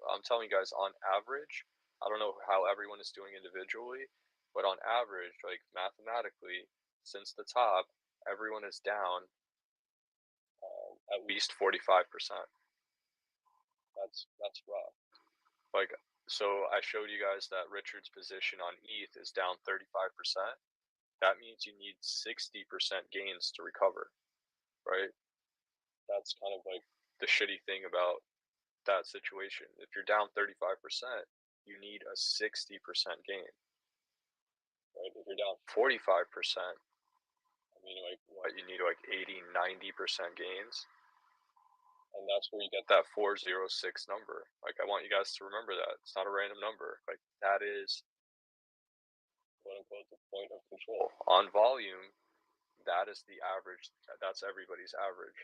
I'm telling you guys, on average, I don't know how everyone is doing individually, but on average, like mathematically, since the top, everyone is down at least 45%. That's rough. Like, so I showed you guys that Richard's position on ETH is down 35%. That means you need 60% gains to recover, right? That's kind of like the shitty thing about that situation. If you're down 35%, you need a 60% gain, right? If you're down 45%, I mean, like, what, you need like 80, 90% gains. And that's where you get that 406 number. Like, I want you guys to remember that. It's not a random number. Like, that is, quote unquote, the point of control. On volume, that is the average. That's everybody's average.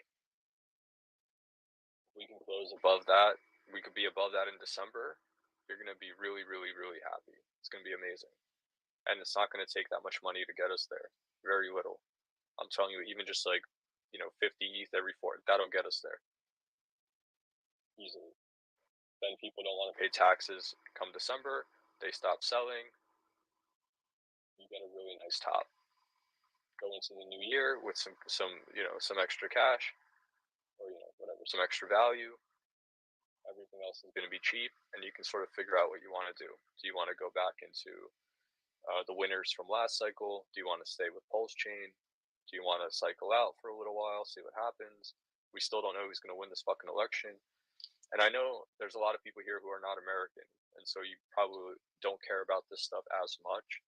We can close above that. We could be above that in December. You're going to be really, really, really happy. It's going to be amazing. And it's not going to take that much money to get us there. Very little. I'm telling you, even just like, 50 ETH every 4, that'll get us there easily. Then people don't want to pay taxes come December. They stop selling. You get a really nice top. Go into the new year with some extra cash, or whatever, some extra value. Everything else is going to be cheap, and you can sort of figure out what you want to do. Do you want to go back into the winners from last cycle? Do you want to stay with Pulse Chain? Do you want to cycle out for a little while, see what happens? We still don't know who's going to win this fucking election. And I know there's a lot of people here who are not American, and so you probably don't care about this stuff as much.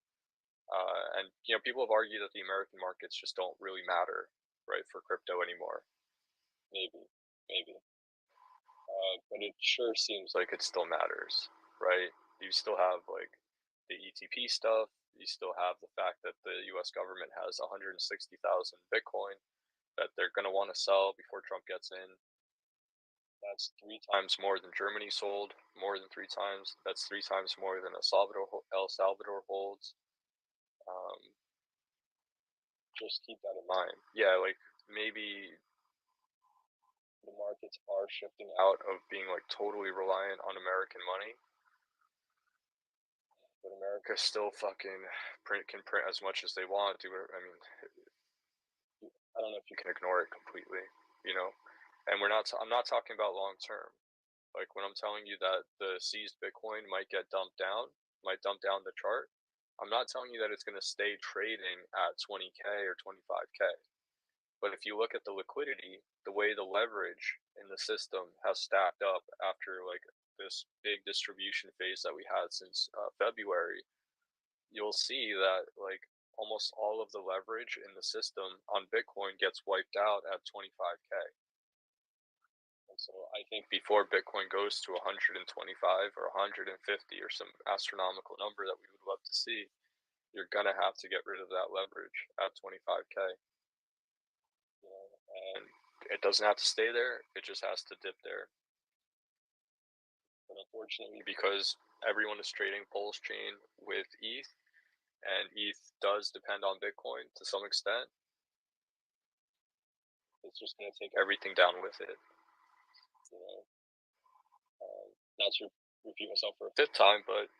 And people have argued that the American markets just don't really matter, right, for crypto anymore. Maybe. But it sure seems like it still matters, right? You still have like the ETP stuff. You still have the fact that the U.S. government has 160,000 Bitcoin that they're going to want to sell before Trump gets in. That's 3 times more than Germany sold, more than 3 times. That's 3 times more than El Salvador holds. Just keep that in mind. Yeah, like maybe the markets are shifting out of being like totally reliant on American money, but America still fucking can print as much as they want. I mean, I don't know if you can ignore it completely, you know. And I'm not talking about long term. Like when I'm telling you that the seized Bitcoin might get dumped down, might dump down the chart. I'm not telling you that it's going to stay trading at 20K or 25K. But if you look at the liquidity, the way the leverage in the system has stacked up after like this big distribution phase that we had since February, you'll see that like almost all of the leverage in the system on Bitcoin gets wiped out at 25K. And so I think before Bitcoin goes to 125 or 150 or some astronomical number that we would love to see, you're going to have to get rid of that leverage at 25K. And it doesn't have to stay there, it just has to dip there. But unfortunately, because everyone is trading Pulse Chain with ETH, and ETH does depend on Bitcoin to some extent, it's just going to take everything down with it. Not to repeat myself for a fifth time, but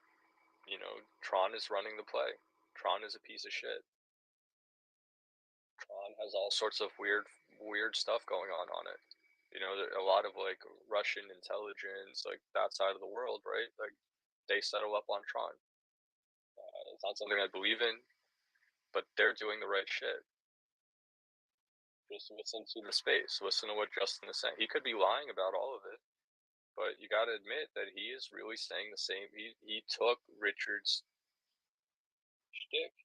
Tron is running the play. Tron is a piece of shit. Tron has all sorts of weird stuff going on it. A lot of like Russian intelligence, like that side of the world, right? Like they settle up on Tron. It's not something I believe in, but they're doing the right shit. Just listen to the space. Listen to what Justin is saying. He could be lying about all of it, but you got to admit that he is really saying the same. He took Richard's shtick,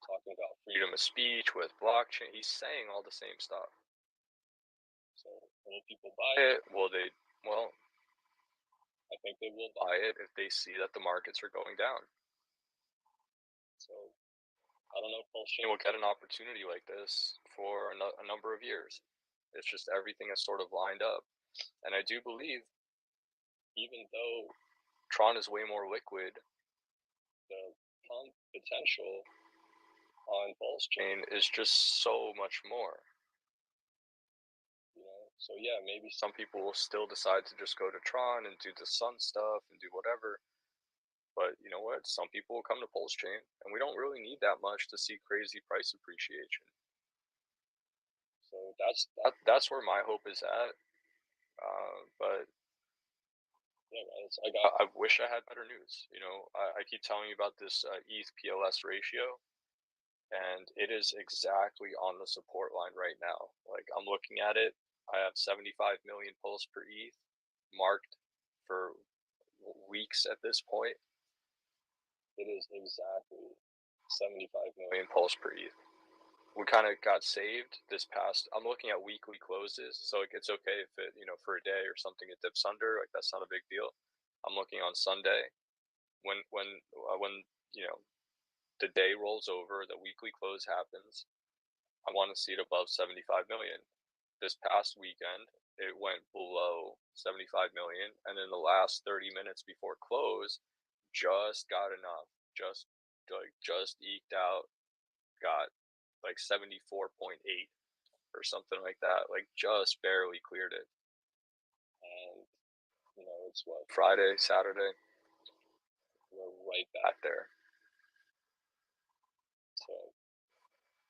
talking about freedom of speech with blockchain. He's saying all the same stuff. So will people buy it? Well, I think they will buy it if they see that the markets are going down. So I don't know if Pulse Chain will get an opportunity like this for a number of years. It's just everything is sort of lined up. And I do believe, even though Tron is way more liquid, the pump potential on Pulse Chain is just so much more. So yeah, maybe some people will still decide to just go to Tron and do the Sun stuff and do whatever. But you know what? Some people will come to Pulse Chain, and we don't really need that much to see crazy price appreciation. So that's where my hope is at. But yeah, guys, I wish I had better news. You know, I keep telling you about this ETH PLS ratio, and it is exactly on the support line right now. Like I'm looking at it, I have 75 million pulse per ETH marked for weeks at this point. It is exactly 75 million pulse per ETH. We kind of got saved this past. I'm looking at weekly closes, so it's okay if it, you know, for a day or something it dips under. Like that's not a big deal. I'm looking on Sunday when you know the day rolls over, the weekly close happens. I want to see it above 75 million. This past weekend, it went below 75 million, and in the last 30 minutes before close, just got enough, just eked out, got like 74.8 or something like that, like just barely cleared it. And you know, it's what, Friday, Saturday, we're right back there. So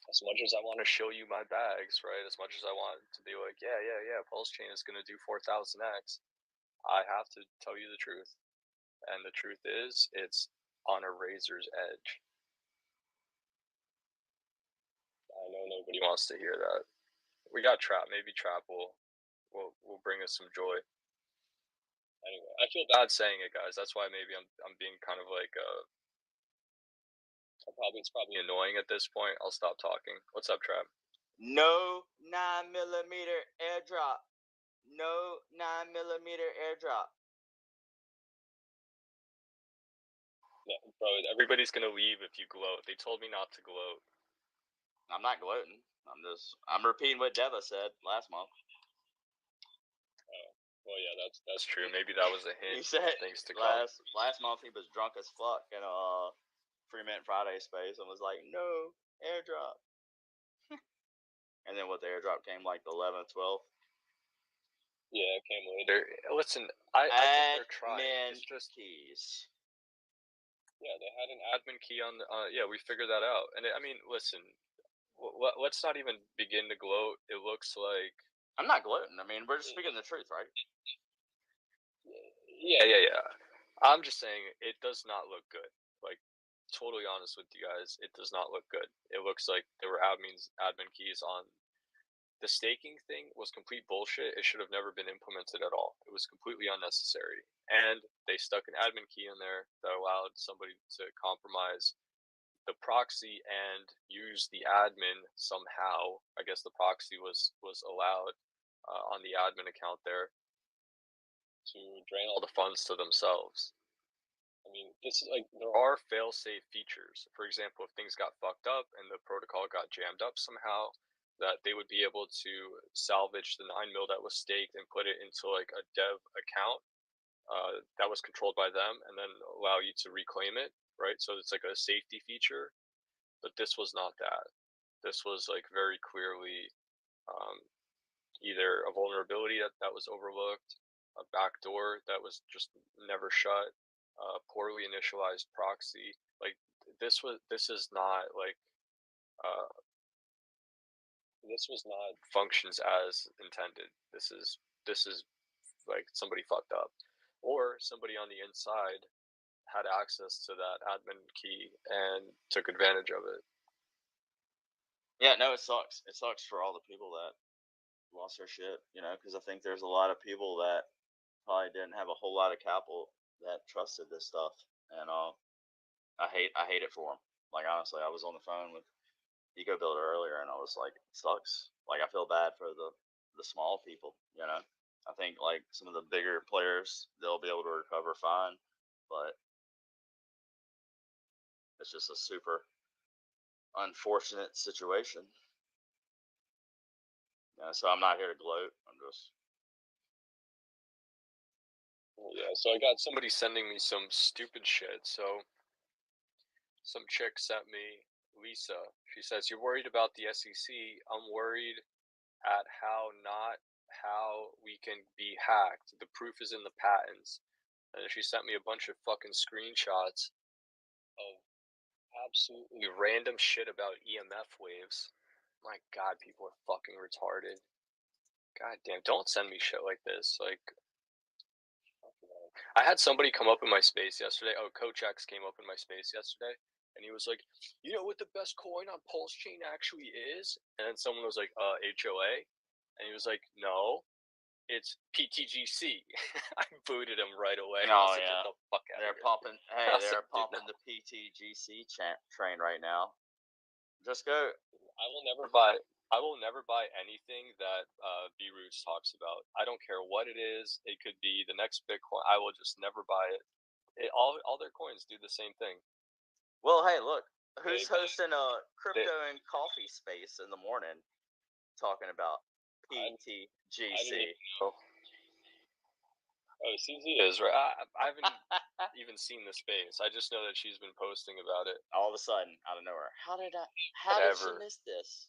as much as I want to show you my bags, right? As much as I want to be like, yeah, Pulse Chain is going to do 4000x, I have to tell you the truth. And the truth is, it's on a razor's edge. I know nobody wants to hear that. We got Trap. Maybe Trap will bring us some joy. Anyway, I feel bad saying it, guys. That's why maybe I'm being kind of like it's probably annoying at this point. I'll stop talking. What's up, Trap? No 9mm airdrop. No 9mm airdrop. Yeah, bro, everybody's gonna leave if you gloat. They told me not to gloat. I'm not gloating. I'm repeating what Deva said last month. Oh, well, yeah, that's true. Maybe that was a hint. He said things to come. Last month he was drunk as fuck in a Free Mint Friday space and was like, "No airdrop." And then what, the airdrop came like the 11th, 12th. Yeah, it came later. Listen, I think they're trying. It's just keys. Yeah, they had an admin key on the. Yeah, we figured that out. And I mean, listen, let's not even begin to gloat. It looks like I'm not gloating. I mean, we're just speaking the truth, right? Yeah. I'm just saying it does not look good. Like, totally honest with you guys, it does not look good. It looks like there were admin keys on. The staking thing was complete bullshit. It should have never been implemented at all. It was completely unnecessary. And they stuck an admin key in there that allowed somebody to compromise the proxy and use the admin somehow. I guess the proxy was allowed on the admin account there to drain all the funds to themselves. I mean, this is like, there are fail-safe features. For example, if things got fucked up and the protocol got jammed up somehow, that they would be able to salvage the 9 mil that was staked and put it into like a dev account that was controlled by them, and then allow you to reclaim it, right? So it's like a safety feature. But this was not that. This was like very clearly either a vulnerability that was overlooked, a backdoor that was just never shut, poorly initialized proxy. Like this is not like this was not functions as intended. This is like somebody fucked up, or somebody on the inside had access to that admin key and took advantage of it. Yeah, no, it sucks. It sucks for all the people that lost their shit, you know, because I think there's a lot of people that probably didn't have a whole lot of capital that trusted this stuff, and I hate it for them. Like, honestly, I was on the phone with Eco Builder earlier, and I was like, it sucks. Like, I feel bad for the small people, you know. I think like some of the bigger players, they'll be able to recover fine, but it's just a super unfortunate situation. So I'm not here to gloat. I'm just Yeah, so I got somebody sending me some stupid shit. So some chick sent me, Lisa. She says, "You're worried about the SEC. I'm worried at how not how we can be hacked. The proof is in the patents. And she sent me a bunch of fucking screenshots of absolutely random shit about EMF waves. My God, people are fucking retarded. God damn, don't send me shit like this. Like, I had somebody come up in my space yesterday. Oh, Coach X came up in my space yesterday, and he was like, "You know what the best coin on Pulse Chain actually is?" And then someone was like, HOA," and he was like, "No, it's PTGC." I booted him right away. I was Oh like, yeah, "Get the fuck out they're of here!" pumping. I Hey, was they're like, "Dude, pumping no." the PTGC train right now. Just go. I will never buy. I will never buy anything that B Roots talks about. I don't care what it is. It could be the next Bitcoin. I will just never buy it. All their coins do the same thing. Well, hey, look, who's They- hosting a they- crypto and coffee space in the morning, talking about I didn't PTGC? even know. Oh, CZ is right. I haven't even seen the space. I just know that she's been posting about it. All of a sudden, out of nowhere, how did she Whatever. miss this?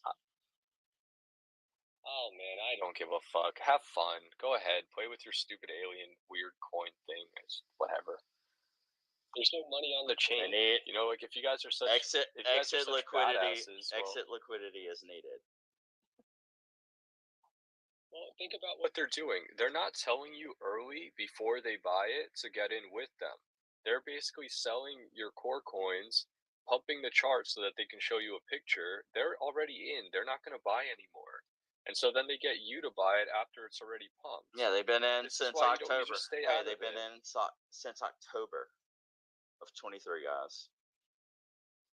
Oh man, I don't give a fuck. Have fun. Go ahead. Play with your stupid alien weird coin thing. It's whatever. There's no money on the chain. You know, like if you guys are such exit liquidity. badasses, Exit liquidity is needed. Well, think about what they're doing. They're not telling you early before they buy it to get in with them. They're basically selling your core coins, pumping the chart so that they can show you a picture. They're already in. They're not going to buy anymore. And so then they get you to buy it after it's already pumped. Yeah, they've been in This is since why you don't- you October. just stay Hey, out they've of been it. in since October of 23, guys.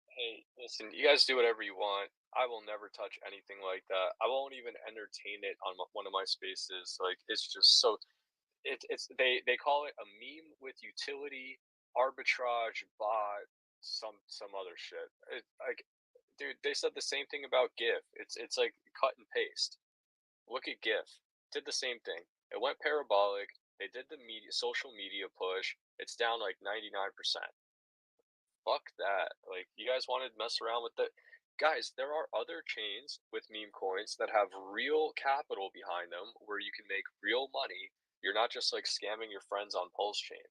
Hey, listen, you guys do whatever you want. I will never touch anything like that. I won't even entertain it on one of my spaces. Like it's just so it's they call it a meme with utility, arbitrage, bot, some other shit. Like, dude, they said the same thing about GIF. It's like cut and paste. Look at GIF. Did the same thing. It went parabolic. They did the social media push. It's down like 99%. Fuck that. Like, you guys wanted to mess around with it? Guys, there are other chains with meme coins that have real capital behind them where you can make real money. You're not just like scamming your friends on Pulse Chain.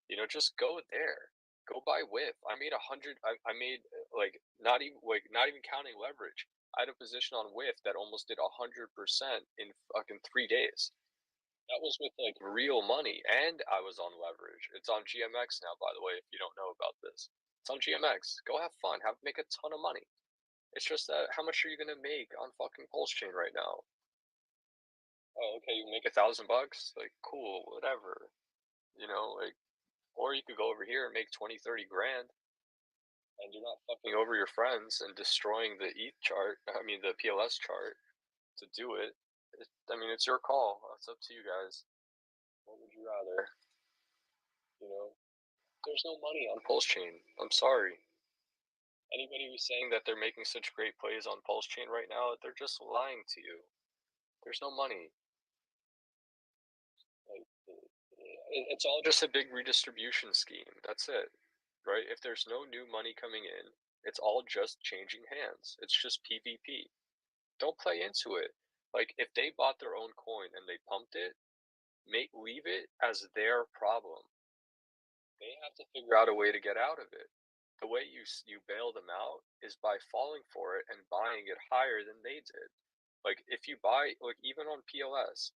You know, just go there. Go buy WIF. I made 100. I made not even counting leverage. I had a position on WIF that almost did 100% in fucking 3 days. That was with like real money, and I was on leverage. It's on GMX now, by the way, if you don't know about this. It's on GMX. Go have fun. Make a ton of money. It's just that how much are you gonna make on fucking Pulse Chain right now? Oh, okay, you make $1,000. Like, cool, whatever. You know, like, or you could go over here and make 20, 30 grand, and you're not fucking over your friends and destroying the ETH chart. I mean, the PLS chart to do it. I mean, it's your call. It's up to you guys. What would you rather? You know, there's no money on Pulse Chain. I'm sorry. Anybody who's saying that they're making such great plays on Pulse Chain right now, they're just lying to you. There's no money. Like, it's all just a big redistribution scheme. That's it, right? If there's no new money coming in, it's all just changing hands. It's just PvP. Don't play into it. Like, if they bought their own coin and they pumped it, leave it as their problem. They have to figure out a way to get out of it. The way you bail them out is by falling for it and buying it higher than they did. Like if you buy, like even on PLS,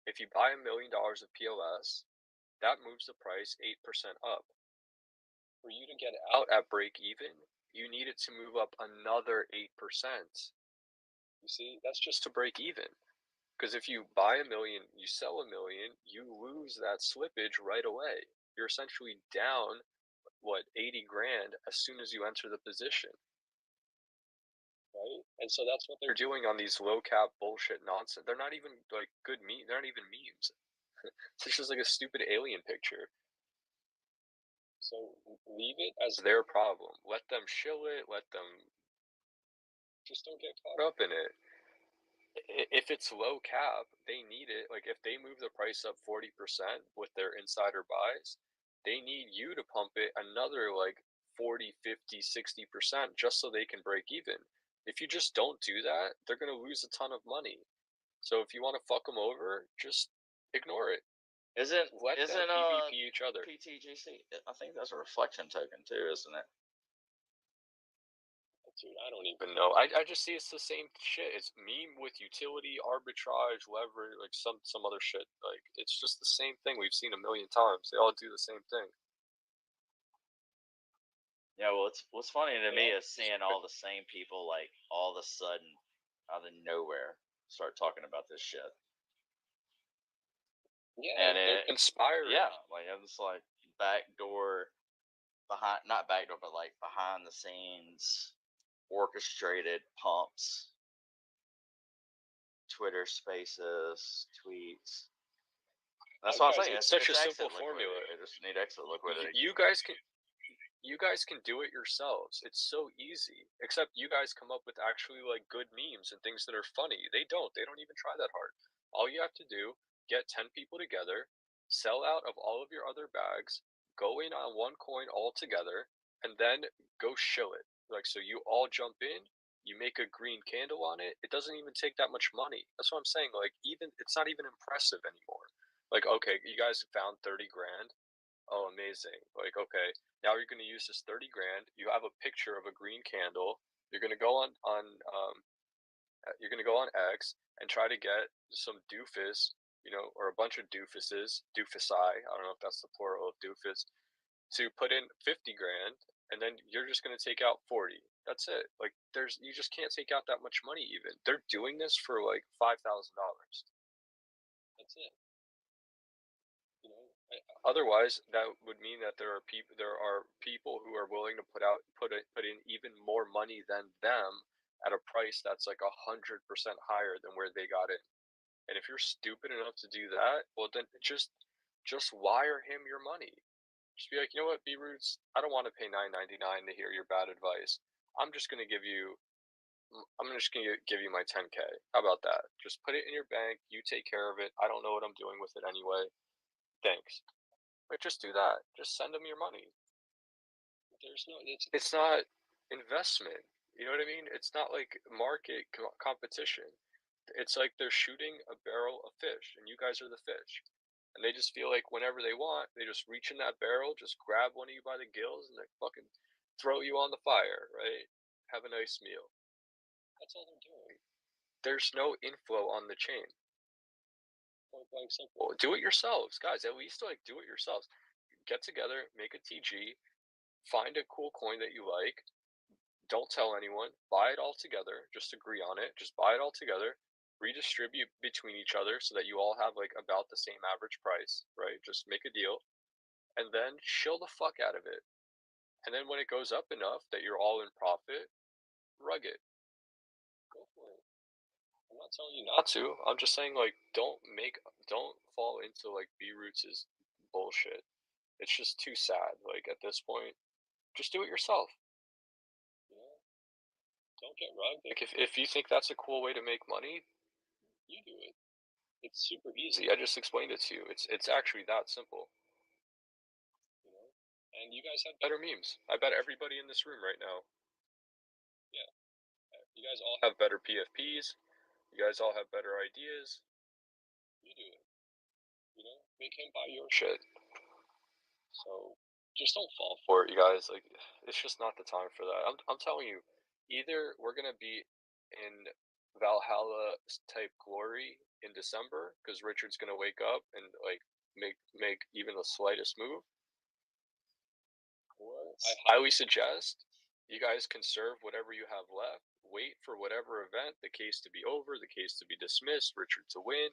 if you buy $1 million of PLS, that moves the price 8% up. For you to get out at break even, you need it to move up another 8%. You see, that's just to break even. Because if you buy $1 million, you sell $1 million, you lose that slippage right away. You're essentially down what 80 grand as soon as you enter the position, right? And so that's what they're doing on these low cap bullshit nonsense. They're not even like good they're not even memes. It's just like a stupid alien picture. So leave it as their problem. Let them shill it. Let them just don't get caught up in it. If it's low cap, they need it. Like if they move the price up 40% with their insider buys, they need you to pump it another like 40, 50, 60% just so they can break even. If you just don't do that, they're going to lose a ton of money. So if you want to fuck them over, just ignore it. Isn't Let them isn't PvP each other. PTGC? I think that's a reflection token too, isn't it? Dude, I don't even know. I just see it's the same shit. It's meme with utility, arbitrage, leverage, like some other shit. Like it's just the same thing we've seen a million times. They all do the same thing. Yeah, well, what's funny to me Yeah. is seeing all the same people like all of a sudden out of nowhere start talking about this shit. Yeah, And they're conspiring. yeah, like it was like backdoor behind, not backdoor, but like behind the scenes orchestrated pumps, Twitter Spaces, tweets. That's what I'm Guys, saying. it's such a It's simple exit formula. liquidity. They just need exit liquidity. You guys can do it yourselves. It's so easy. Except you guys come up with actually like good memes and things that are funny. They don't. They don't even try that hard. All you have to do, get 10 people together, sell out of all of your other bags, go in on one coin all together, and then go shill it. Like so you all jump in, you make a green candle on it. It doesn't even take that much money. That's what I'm saying. Like even it's not even impressive anymore. Like okay, you guys found 30 grand. Oh, amazing. Like, okay, now you're going to use this 30 grand. You have a picture of a green candle. You're going to go you're going to go on X and try to get some doofus, or a bunch of doofuses, doofusi, I don't know if that's the plural of doofus, to put in 50 grand, and then you're just going to take out 40. That's it. Like, you just can't take out that much money even. They're doing this for like $5,000. That's it. Otherwise, that would mean that there are people who are willing to put in even more money than them at a price that's like 100% higher than where they got it. And if you're stupid enough to do that, well then just wire him your money. Just be like, you know what, B Roots, I don't want to pay $9.99 to hear your bad advice. I'm just gonna give you I'm just gonna give you my 10K. How about that? Just put it in your bank. You take care of it. I don't know what I'm doing with it anyway. Thanks. Like, just do that. Just send them your money. It's not investment. You know what I mean? It's not like market competition. It's like they're shooting a barrel of fish, and you guys are the fish. And they just feel like whenever they want, they just reach in that barrel, just grab one of you by the gills, and they fucking throw you on the fire, right? Have a nice meal. That's all they're doing. There's no inflow on the chain. Point blank simple. Do it yourselves, guys. At least like do it yourselves. Get together, make a TG, find a cool coin that you like. Don't tell anyone. Buy it all together. Just agree on it. Just buy it all together. Redistribute between each other so that you all have like about the same average price, right? Just make a deal and then chill the fuck out of it. And then when it goes up enough that you're all in profit, rug it. Go for it. I'm not telling you not to. I'm just saying like don't fall into like B Roots' bullshit. It's just too sad. Like at this point, just do it yourself. You know? Don't get rugged. Like if you think that's a cool way to make money, you do it. It's super easy. I just explained it to you. It's actually that simple. You know? And you guys have better memes. I bet everybody in this room right now. Yeah. You guys all have better PFPs. You guys all have better ideas. You do it. Make him buy your shit. So just don't fall for it, you guys. Like it's just not the time for that. I'm telling you, either we're gonna be in Valhalla type glory in December because Richard's gonna wake up and like make even the slightest move, or I highly suggest you guys conserve whatever you have left. Wait for whatever event, the case to be over, the case to be dismissed, Richard to win,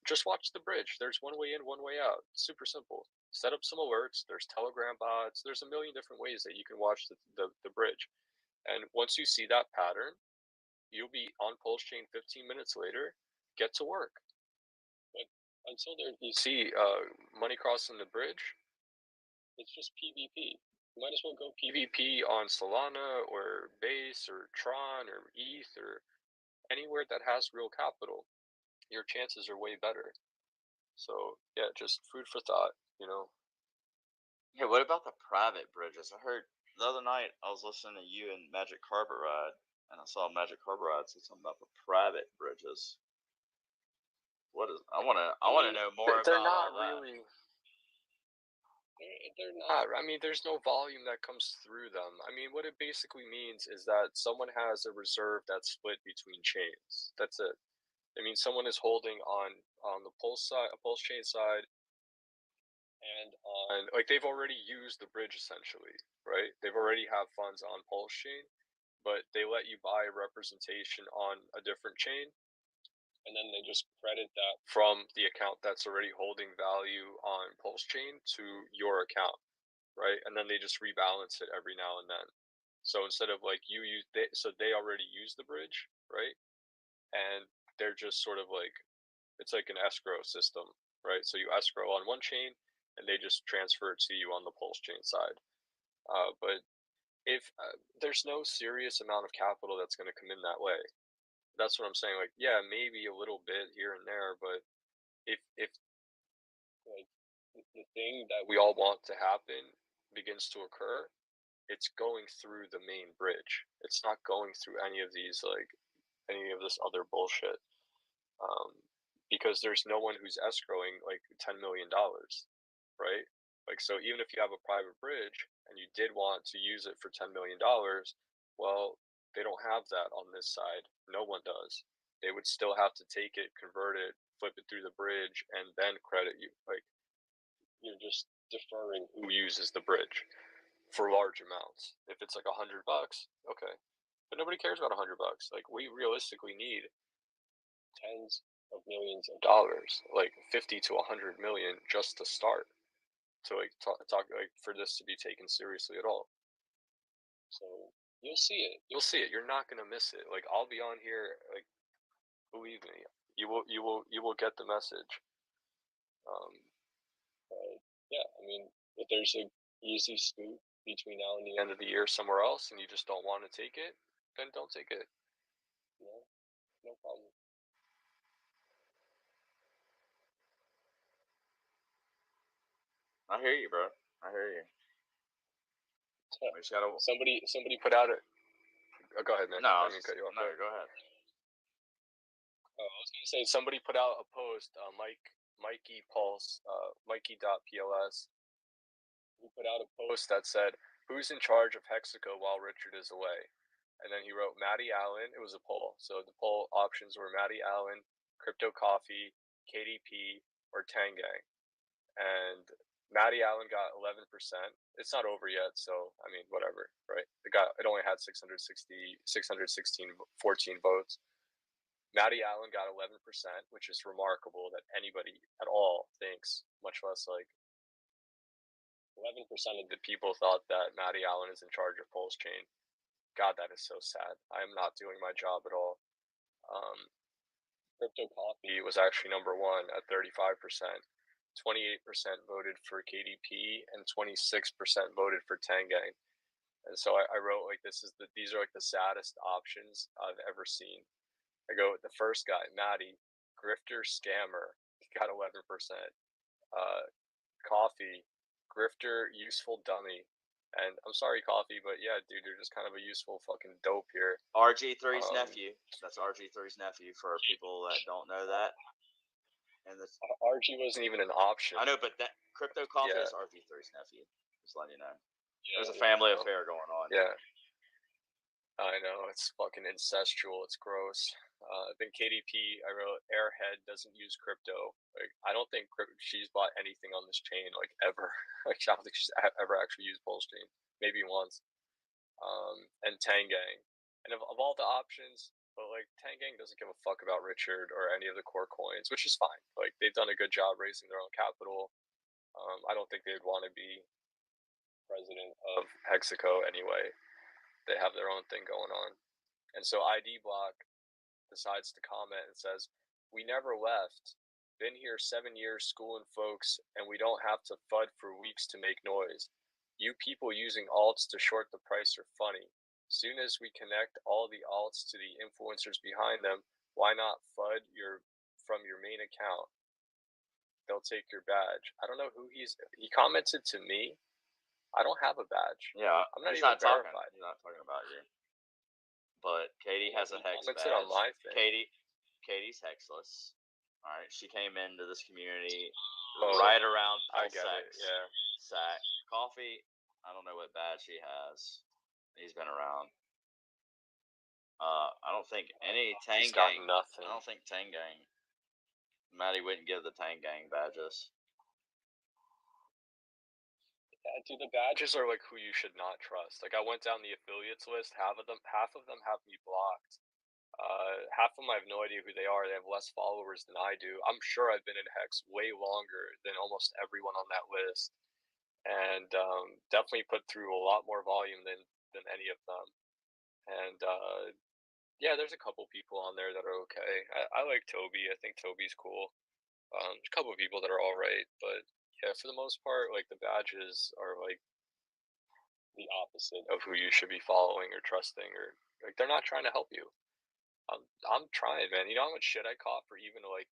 just watch the bridge. There's one way in, one way out. It's super simple. Set up some alerts. There's Telegram bots. There's a million different ways that you can watch the bridge. And once you see that pattern, you'll be on Pulse Chain 15 minutes later. Get to work. But until there, you see money crossing the bridge, it's just PvP. You might as well go PvP on Solana or Base or Tron or ETH or anywhere that has real capital. Your chances are way better. So yeah, just food for thought. Yeah, what about the private bridges? I heard the other night I was listening to you and Magic Carpet Ride, and I saw Magic Carpet Ride say something about the private bridges. What is? I wanna know more They're about not all that. really. They're not. I mean, there's no volume that comes through them. I mean, what it basically means is that someone has a reserve that's split between chains. That's it. I mean, someone is holding on the pulse side, a pulse chain side, and on like they've already used the bridge essentially, right? They've already have funds on pulse chain, but they let you buy a representation on a different chain, and then they just credit that from the account that's already holding value on pulse chain to your account, right? And then they just rebalance it every now and then. So instead of like so they already use the bridge, right? And they're just sort of like it's like an escrow system, right? So you escrow on one chain, and they just transfer it to you on the pulse chain side. But if there's no serious amount of capital that's going to come in that way, that's what I'm saying. Like, yeah, maybe a little bit here and there, but if like the thing that we all want to happen begins to occur, it's going through the main bridge. It's not going through any of these like any of this other bullshit. Um, because there's no one who's escrowing like $10 million, right? Like, so even if you have a private bridge and you did want to use it for $10 million, well, they don't have that on this side. No one does. They would still have to take it, convert it, flip it through the bridge, and then credit you. Like, you're just deferring who uses the bridge for large amounts. If it's like $100, okay, but nobody cares about $100. Like, we realistically need tens of millions of dollars, like 50 to 100 million, just to start, to like talk like for this to be taken seriously at all. So you'll see it. You'll see it. You're not gonna miss it. Like, I'll be on here. Like, believe me, you will get the message. Um, but yeah, I mean, if there's a easy scoop between now and the end of the year somewhere else, and you just don't want to take it, then don't take it. You know, no problem. I hear you, bro. I hear you. We just gotta. Somebody put out it. Oh, go ahead, man. No, I didn't cut you off. no, go ahead. I was gonna say somebody put out a post, Mikey Pulse, Mikey.pls. He put out a post that said, "Who's in charge of Hexaco while Richard is away?" And then he wrote Matty Allen. It was a poll, so the poll options were Matty Allen, Crypto Coffee, KDP, or Tangang. And Matty Allen got 11%. It's not over yet, so I mean, whatever, right? It only had 616, 14 votes. Matty Allen got 11%, which is remarkable that anybody at all thinks, much less like 11% of the people thought that Matty Allen is in charge of Pulse Chain. God, that is so sad. I am not doing my job at all. Crypto Coffee was actually number one at 35%. 28% voted for KDP and 26% voted for Tangang. And so I wrote like these are like the saddest options I've ever seen. I go with the first guy, Matty, grifter scammer, got 11%. Coffee, grifter, useful dummy. And I'm sorry, Coffee, but yeah, dude, you're just kind of a useful fucking dope here. RG3's nephew. That's RG3's nephew for people that don't know that. And this RG wasn't even an option. I know, but that Crypto Coffee is RG3's nephew. Just letting you know. There's a family affair going on. Yeah. I know, it's fucking incestual. It's gross. Then KDP, I wrote Airhead doesn't use crypto. Like, I don't think she's bought anything on this chain like ever. Like, I don't think she's ever actually used Pulse Chain. Maybe once. And Tangang. And of all the options, but like Tangang doesn't give a fuck about Richard or any of the core coins, which is fine. Like, they've done a good job raising their own capital. I don't think they'd want to be president of Hexaco anyway. They have their own thing going on. And so ID Block decides to comment and says, "We never left. Been here 7 years schooling folks, and we don't have to FUD for weeks to make noise. You people using alts to short the price are funny. Soon as we connect all the alts to the influencers behind them, why not FUD from your main account? They'll take your badge." I don't know who he commented to me. I don't have a badge. Yeah, I'm not he's even not verified. talking. He's not talking about you. But Katie has a hex badge. On my thing. Katie's hexless. All right, she came into this community Oh, right around I get it. Pulsex. Yeah. Sack. Coffee, I don't know what badge he has. He's been around. I don't think any Tang He's got Gang. nothing. I don't think Tang Gang. Maddie wouldn't give the Tang Gang badges. Yeah, dude, the badges are like who you should not trust. Like I went down the affiliates list. Half of them have me blocked. Half of them I have no idea who they are. They have less followers than I do. I'm sure I've been in Hex way longer than almost everyone on that list, and definitely put through a lot more volume than any of them. And yeah, there's a couple people on there that are okay. I like Toby. I think Toby's cool. There's a couple of people that are all right, but yeah, for the most part, like the badges are like the opposite of who you should be following or trusting, or like they're not trying to help you. I'm trying, man. You know how much shit I caught for even like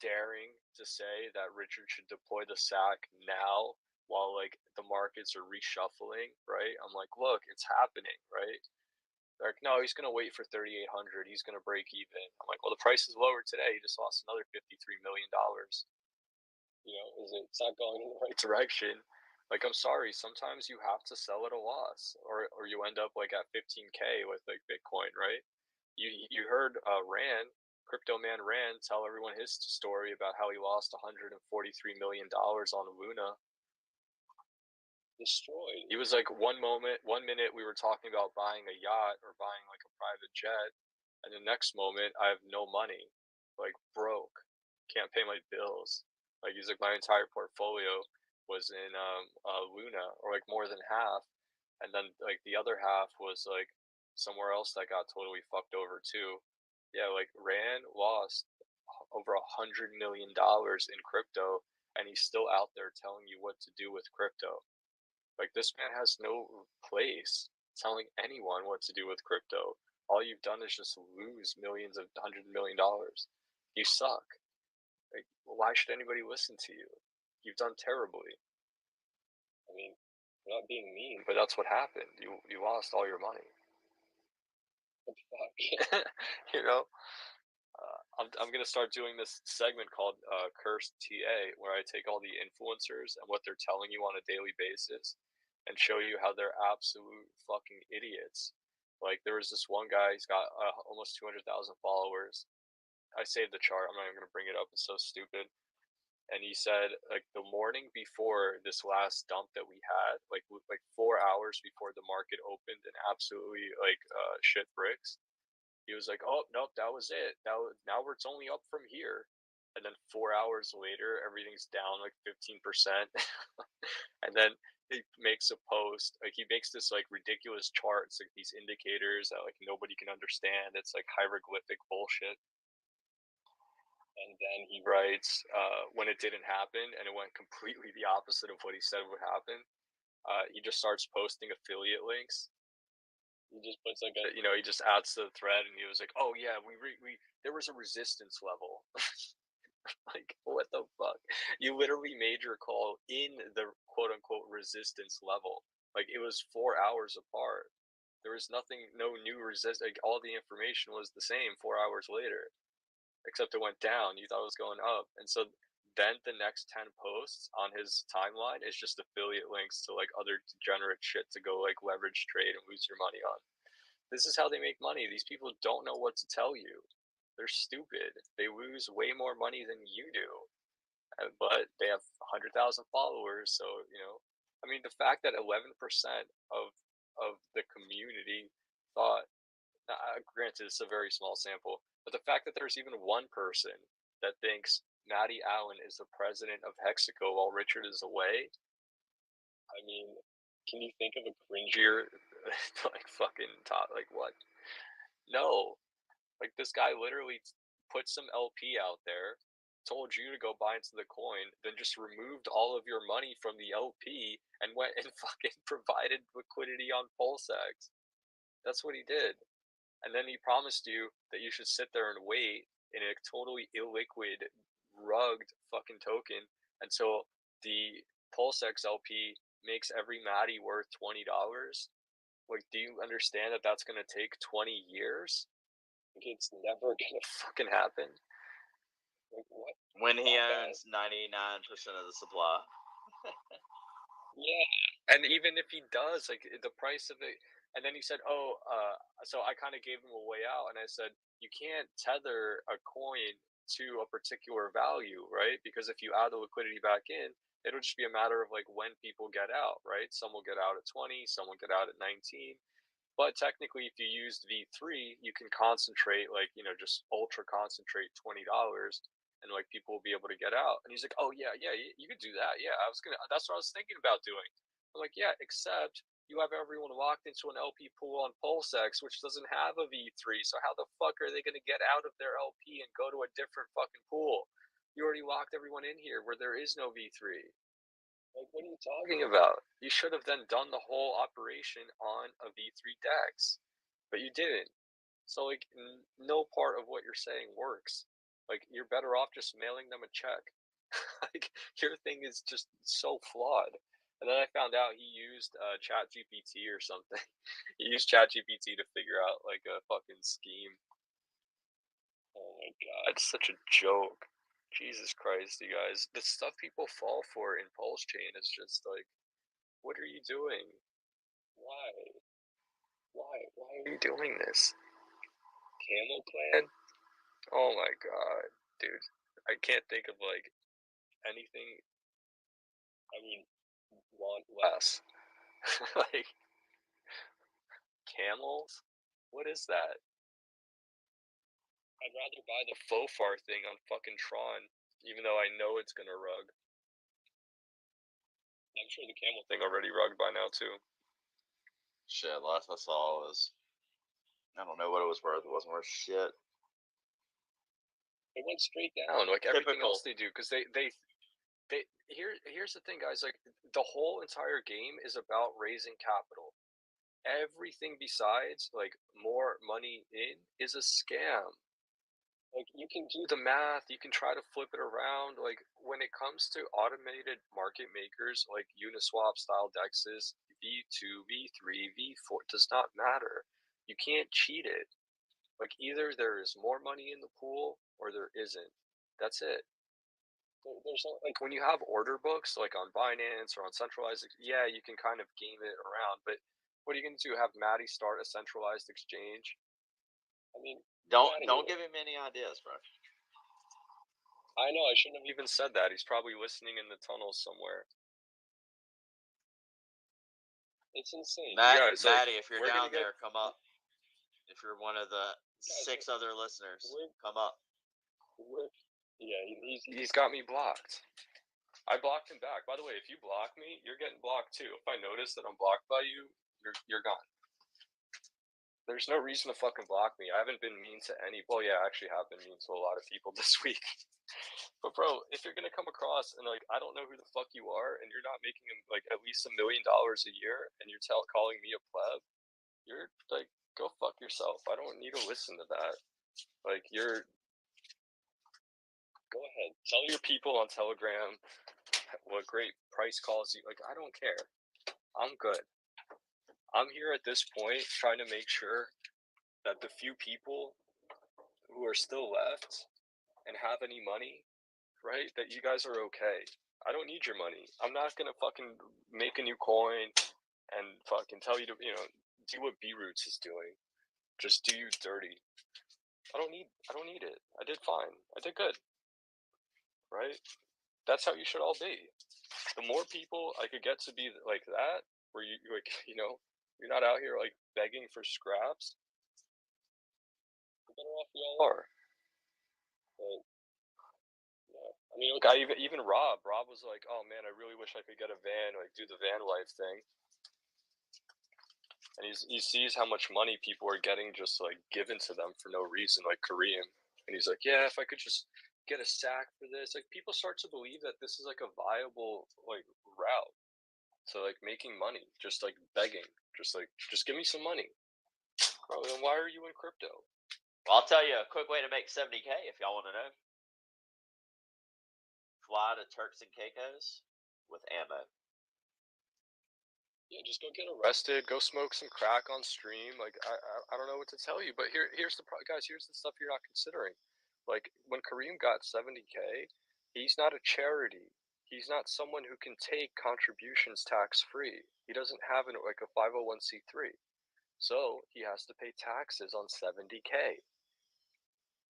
daring to say that Richard should deploy the sack now while like the markets are reshuffling, right? I'm like, look, it's happening, right? They're like, no, he's gonna wait for 3,800. He's gonna break even. I'm like, well, the price is lower today. He just lost another $53 million. You know, it's not going in the right direction. Like, I'm sorry, sometimes you have to sell at a loss, or you end up like at 15K with like Bitcoin, right? You heard Rand, Crypto Man Rand, tell everyone his story about how he lost $143 million on Luna. Destroyed. He was like, one minute we were talking about buying a yacht or buying like a private jet, and the next moment I have no money, like broke, can't pay my bills. Like he's like, my entire portfolio was in Luna, or like more than half, and then like the other half was like somewhere else that got totally fucked over too. Yeah, like Rand lost over $100 million in crypto, and he's still out there telling you what to do with crypto. Like this man has no place telling anyone what to do with crypto. All you've done is just lose millions of $100 million. You suck. Like, why should anybody listen to you? You've done terribly. I mean, I'm not being mean, but that's what happened. You lost all your money. What the fuck? You know, I'm gonna start doing this segment called Cursed TA, where I take all the influencers and what they're telling you on a daily basis, and show you how they're absolute fucking idiots. Like there was this one guy, he's got almost 200,000 followers. I saved the chart. I'm not even gonna bring it up. It's so stupid. And he said like the morning before this last dump that we had, like 4 hours before the market opened and absolutely like shit bricks, he was like, "Oh nope, that was it. Now it's only up from here." And then 4 hours later, everything's down like 15%. And then he makes a post, like he makes this like ridiculous chart. It's like these indicators that like nobody can understand. It's like hieroglyphic bullshit. And then he writes when it didn't happen, and it went completely the opposite of what he said would happen. He just starts posting affiliate links. He just puts like a, he just adds to the thread, and he was like, "Oh yeah, we there was a resistance level." Like, what the fuck? You literally made your call in the quote unquote resistance level. Like, it was 4 hours apart. There was nothing, no new resist. Like, all the information was the same 4 hours later, except it went down. You thought it was going up. And so then the next 10 posts on his timeline is just affiliate links to like other degenerate shit to go like leverage trade and lose your money on. This is how they make money. These people don't know what to tell you. They're stupid. They lose way more money than you do, but they have 100,000 followers. So I mean, the fact that 11% of the community thought, granted, it's a very small sample, but the fact that there's even one person that thinks Maddie Allen is the president of Hexaco while Richard is away. I mean, can you think of a cringier like fucking top, like what? No, like this guy literally put some LP out there, told you to go buy into the coin, then just removed all of your money from the LP and went and fucking provided liquidity on PulseX. That's what he did. And then he promised you that you should sit there and wait in a totally illiquid, rugged fucking token until the PulseX LP makes every Maddie worth $20. Like, do you understand that that's going to take 20 years? It's never gonna fucking happen. when he Not bad. owns 99% of the supply. Yeah, and even if he does, like the price of it, and then he said, "Oh, so I kind of gave him a way out," and I said, "You can't tether a coin to a particular value, right? Because if you add the liquidity back in, it'll just be a matter of like when people get out, right? Some will get out at 20, some will get out at 19." But technically, if you used V3, you can concentrate, like, just ultra concentrate $20 and like people will be able to get out. And he's like, "Oh, yeah, yeah, you could do that. Yeah, that's what I was thinking about doing." I'm like, "Yeah, except you have everyone locked into an LP pool on PulseX, which doesn't have a V3. So how the fuck are they going to get out of their LP and go to a different fucking pool? You already locked everyone in here where there is no V3. Like, what are you talking about? You should have then done the whole operation on a V3 DEX, but you didn't. So, like, no part of what you're saying works. Like, you're better off just mailing them a check. Like, your thing is just so flawed. And then I found out he used Chat GPT or something. He used Chat GPT to figure out, like, a fucking scheme. Oh my god, it's such a joke. Jesus Christ, you guys. The stuff people fall for in Pulse Chain is just like, what are you doing? Why? Why are you doing this? Camel Clan? Oh my god, dude. I can't think of like anything I would want less. Like, camels? What is that? I'd rather buy the Fofar thing on fucking Tron, even though I know it's gonna rug. I'm sure the camel thing already rugged by now too. Shit, last I saw was, I don't know what it was worth. It wasn't worth shit. It went straight down like everything Typical. else they do, because here's the thing, guys. Like, the whole entire game is about raising capital. Everything besides like more money in is a scam. Like, you can do the math, you can try to flip it around. Like, when it comes to automated market makers like Uniswap style dexes, V2, V3, V4, it does not matter. You can't cheat it. Like, either there is more money in the pool or there isn't. That's it. There's no, like, when you have order books like on Binance or on centralized, yeah, you can kind of game it around. But what are you going to do? Have Maddie start a centralized exchange? I mean, Don't give him any ideas, bro. I know, I shouldn't have even said that. He's probably listening in the tunnels somewhere. It's insane. Maddie, like, if you're down there, come up. If you're one of the 6 other listeners, come up. Yeah, he's got me blocked. I blocked him back. By the way, if you block me, you're getting blocked too. If I notice that I'm blocked by you, you're gone. There's no reason to fucking block me. I haven't been mean to any. Well, yeah, I actually have been mean to a lot of people this week. But bro, if you're gonna come across and like, I don't know who the fuck you are, and you're not making like at least $1 million a year, and you're calling me a pleb, you're like, go fuck yourself. I don't need to listen to that. Like, go ahead, tell your people on Telegram what great price calls you. Like, I don't care. I'm good. I'm here at this point trying to make sure that the few people who are still left and have any money, right, that you guys are okay. I don't need your money. I'm not gonna fucking make a new coin and fucking tell you to, do what B-Roots is doing. Just do you dirty. I don't need it. I did fine. I did good. Right? That's how you should all be. The more people I could get to be like that, where you like, you're not out here like begging for scraps, the better off we all are. But yeah, I mean, look, even Rob was like, "Oh man, I really wish I could get a van, like do the van life thing." And he sees how much money people are getting just like given to them for no reason, like Kareem. And he's like, "Yeah, if I could just get a sack for this," like, people start to believe that this is like a viable like route to like making money, just like begging, just give me some money. Bro, then why are you in crypto? Well, I'll tell you a quick way to make 70K if y'all want to know. Fly to Turks and Caicos with ammo. Yeah, just go get arrested, go smoke some crack on stream. Like, I don't know what to tell you, but here's the guys. Here's the stuff you're not considering. Like, when Kareem got 70K, He's not a charity. He's not someone who can take contributions tax free. He doesn't have like a 501c3. So he has to pay taxes on 70K.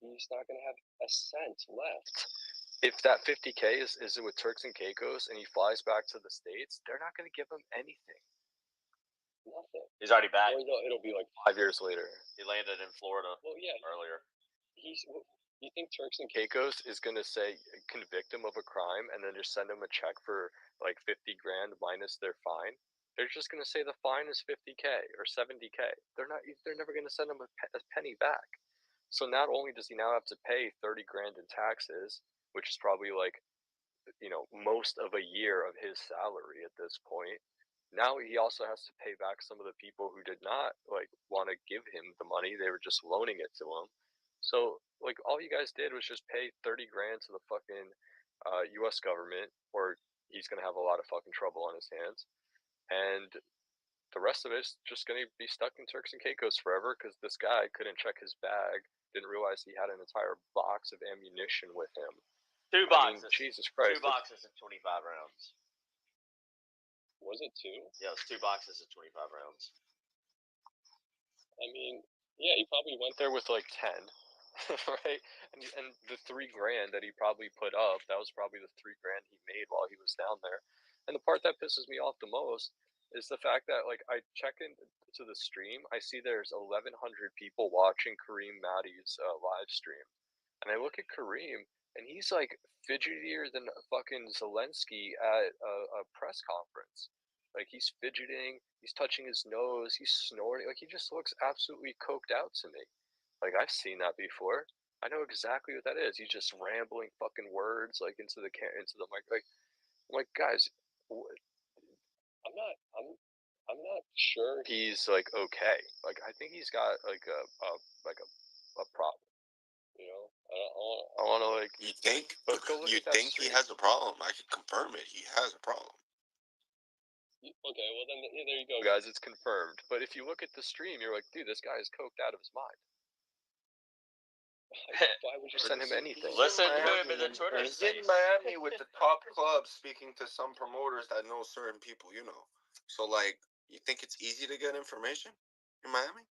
He's not going to have a cent left. If that 50K is with Turks and Caicos and he flies back to the States, they're not going to give him anything. Nothing. He's already back. Or it'll be like 5 years later. He landed in Florida. Well, yeah. Earlier. You think Turks and Caicos is going to say convict him of a crime and then just send him a check for like 50 grand minus their fine? They're just going to say the fine is 50K or 70K. They're never going to send him a penny back. So not only does he now have to pay 30 grand in taxes, which is probably like, most of a year of his salary at this point. Now he also has to pay back some of the people who did not like want to give him the money. They were just loaning it to him. So like all you guys did was just pay 30 grand to the fucking U.S. government, or he's gonna have a lot of fucking trouble on his hands, and the rest of it's just gonna be stuck in Turks and Caicos forever because this guy couldn't check his bag, didn't realize he had an entire box of ammunition with him. 2 boxes. I mean, Jesus Christ! 2 boxes of 25 rounds. Was it 2? Yeah, it was 2 boxes of 25 rounds. I mean, yeah, he probably went there with like 10, right? And the 3 grand that he probably put up, that was probably the 3 grand he made while he was down there. And the part that pisses me off the most is the fact that like I check into the stream, I see there's 1,100 people watching Kareem Maddie's live stream, and I look at Kareem, and he's like fidgetier than fucking Zelensky at a press conference. Like he's fidgeting, he's touching his nose, he's snorting. Like he just looks absolutely coked out to me. Like I've seen that before. I know exactly what that is. He's just rambling fucking words like into the mic. Like I'm like, guys, I'm not sure he's like okay. Like I think he's got like a problem. I want to like. You think? But go look You at that think he stream. has a problem? I can confirm it. He has a problem. Okay, well then there you go, guys. It's confirmed. But if you look at the stream, you're like, dude, this guy is coked out of his mind. Why would you send him anything? Listen to him in the Twitter He's in space. Miami with the top clubs, speaking to some promoters that know certain people. So like, you think it's easy to get information in Miami?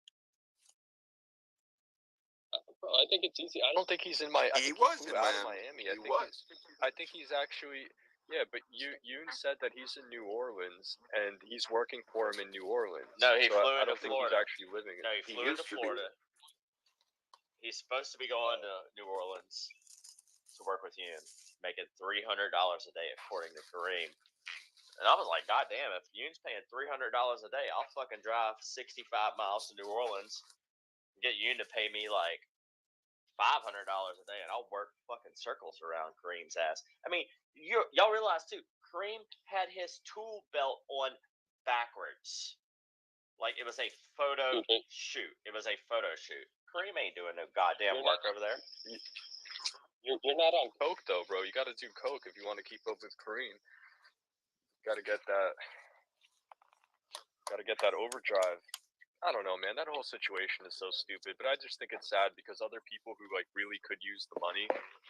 Bro, I think it's easy. I don't think he's in my. He was in Miami. He was. I think he's actually. Yeah, but Yoon said that he's in New Orleans and he's working for him in New Orleans. No, he flew I into don't think Florida. he's actually living. No, he flew into Florida. He's supposed to be going to New Orleans to work with Yoon, making $300 a day, according to Kareem. And I was like, God damn, if Yoon's paying $300 a day, I'll fucking drive 65 miles to New Orleans and get Yoon to pay me like $500 a day, and I'll work fucking circles around Kareem's ass. I mean, y'all realize too, Kareem had his tool belt on backwards. Like it was a photo shoot. It was a photo shoot. Kareem ain't doing no goddamn work over there. You're not on coke though, bro. You got to do coke if you want to keep up with Kareem. Got to get that. Got to get that overdrive. I don't know, man. That whole situation is so stupid, but I just think it's sad because other people who like really could use the money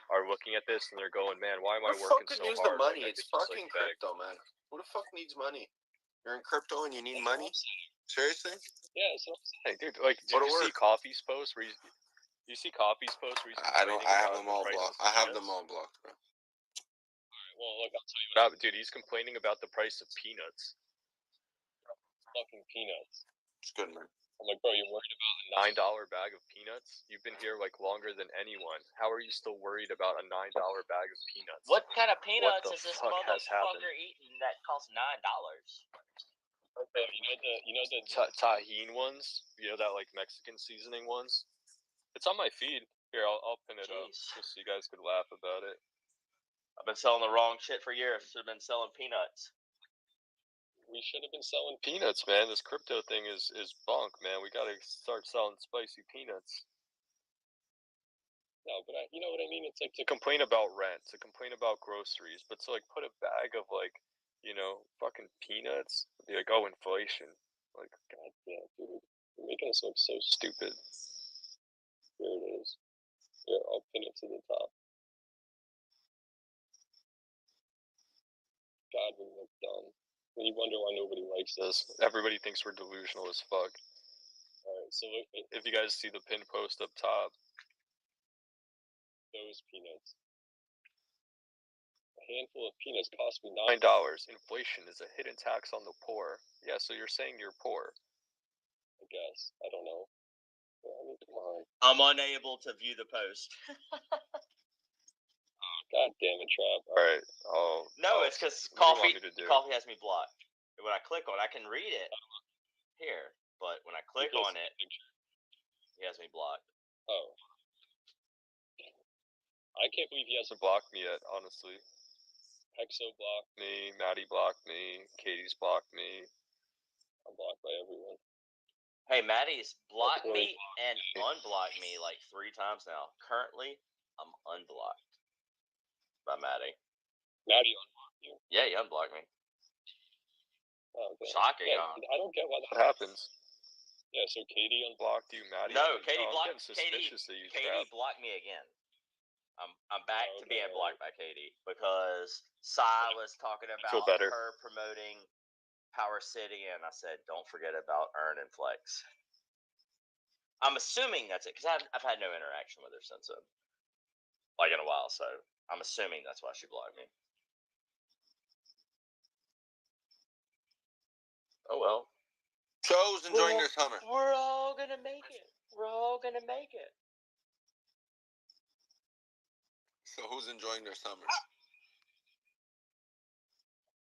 are looking at this and they're going, "Man, why am I working so hard?" Use the money? It's fucking crypto, man. Who the fuck needs money? You're in crypto and you need money? Seriously? Yeah, so hey, dude, like, did you see Coffee's post where you see Coffee's post where he's I have them all blocked. I have them all blocked, bro. Alright, well, look, I'll tell you what happened, dude. He's complaining about the price of peanuts. Fucking peanuts. It's good, man. I'm like, bro, you're worried about a $9 bag of peanuts? You've been here like longer than anyone. How are you still worried about a $9 bag of peanuts? What kind of peanuts is this motherfucker eating that costs $9? Okay, you know the tahine ones? You know that like Mexican seasoning ones? It's on my feed. Here, I'll pin it up just so you guys could laugh about it. I've been selling the wrong shit for years. Should have been selling peanuts. We should have been selling peanuts, man. This crypto thing is bunk, man. We gotta start selling spicy peanuts. No, but you know what I mean? It's like to complain about rent, to complain about groceries, but to like put a bag of like, fucking peanuts, be like, oh, inflation. Like, god damn, dude. You're making us look so stupid. Here it is. Here, I'll pin it to the top. we look dumb. And you wonder why nobody likes us. Everybody thinks we're delusional as fuck. Alright, so if you guys see the pin post up top, those peanuts. A handful of peanuts cost me $9. Inflation is a hidden tax on the poor. Yeah, so you're saying you're poor. I guess. I don't know. I mean, come on. I'm unable to view the post. God damn it, Trap. Alright. Oh. No, it's because what do you want coffee. me to do? Coffee has me blocked. When I click on, it, I can read it here, but when I click Because- on it, he has me blocked. Oh. I can't believe he hasn't blocked me yet, honestly. Hexo blocked me, Maddie blocked me, Katie's blocked me. I'm blocked by everyone. Hey, Maddie's blocked really me and unblocked me like 3 times now. Currently, I'm unblocked by Maddie. Maddie unblocked you. Yeah, he unblocked me. Oh, okay. Shocking, Yeah, huh? I don't get why that happens. Yeah, so Katie unblocked you, Maddie. No, Katie I'm blocked. getting Katie suspicious that you Katie Trap. blocked me again. I'm back to being Okay. blocked by Katie because Sai was talking feel about better. her promoting Power City, and I said, don't forget about Earn and Flex. I'm assuming that's it because I've had no interaction with her since then, like in a while. So I'm assuming that's why she blocked me. Oh well. Joe's enjoying their summer. We're all gonna make it. We're all gonna make it. So who's enjoying their summer?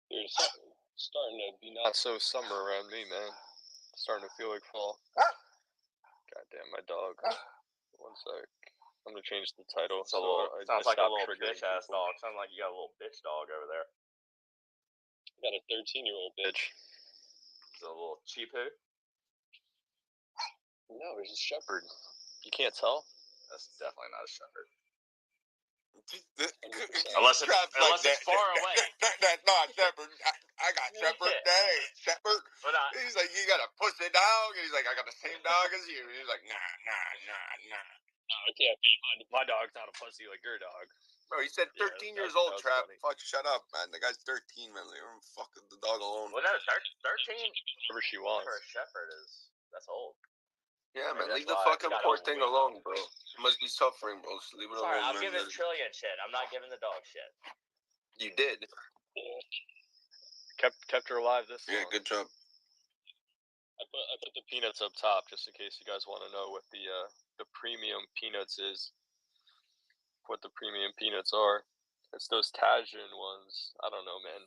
Dude, it's starting to be not so summer around me, man. Starting to feel like fall. God damn, my dog. One sec. I'm gonna change the title. It's a little, I sounds like a stop little triggering bitch ass people. dog. Sounds like you got a little bitch dog over there. I got a 13-year-old bitch. It's a little cheapoo. No, he's a shepherd. You can't tell? That's definitely not a shepherd. Unless Unless it's far away. That's not shepherd. I got shepherd. That ain't shepherd. But He's like, you got a pussy dog, and he's like, I got the same dog as you. And he's like, nah. No, I can't be. My dog's not a pussy like your dog. Bro, he said Yeah, 13 years that old, was Trap. funny. Fuck, shut up, man. The guy's 13, man. Leave him fucking the dog alone. well, no, 13 Whatever she for wants. a shepherd that's old. Yeah, man. Maybe Leave the that's why fucking he got poor old thing weight. alone, bro. He must be suffering, bro. Just leave it Sorry, alone, I'm man. giving Trillion shit. I'm not giving the dog shit. You did. Kept her alive this Yeah, long. good job. I put the peanuts up top just in case you guys want to know what the premium peanuts is. What the premium peanuts are. It's those Tajin ones. I don't know, man.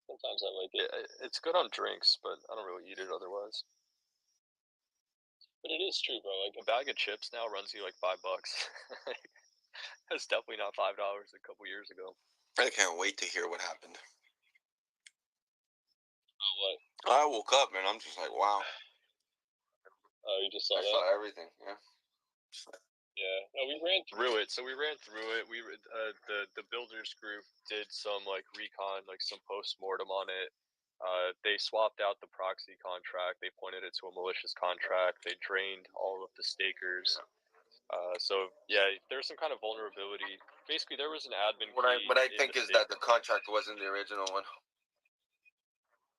Sometimes I like it. It's good on drinks, but I don't really eat it otherwise. But it is true, bro. Like a bag of chips now runs you like $5. It's definitely not $5 a couple years ago. I can't wait to hear what happened. Oh, what? I woke up, man. I'm just like, wow. Oh, you just saw I that? saw everything. Yeah. Yeah, no, we ran through it. So we ran through it. We the builders group did some like recon, like some post-mortem on it. They swapped out the proxy contract. They pointed it to a malicious contract. They drained all of the stakers. So yeah, there's some kind of vulnerability. Basically, there was an admin. What I key think in is the that the contract wasn't the original one.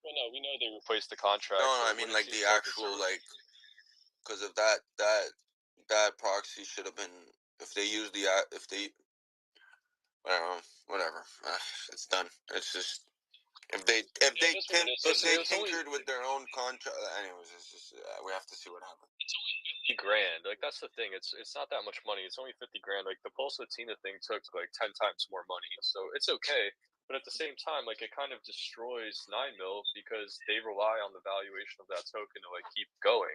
Well, no, we know they replaced the contract. No, but I mean what it like the seems actual it's a- like, because of that proxy should have been, if they used the if they, I don't know, whatever. It's done. It's just if they just what it is. So there's only- tinkered with their own contract. Anyways, it's just we have to see what happens. $50,000. Like that's the thing. It's not that much money. It's only $50,000. Like the Pulse Latina thing took like 10 times more money. So it's okay. But at the same time, like it kind of destroys 9mil because they rely on the valuation of that token to like keep going.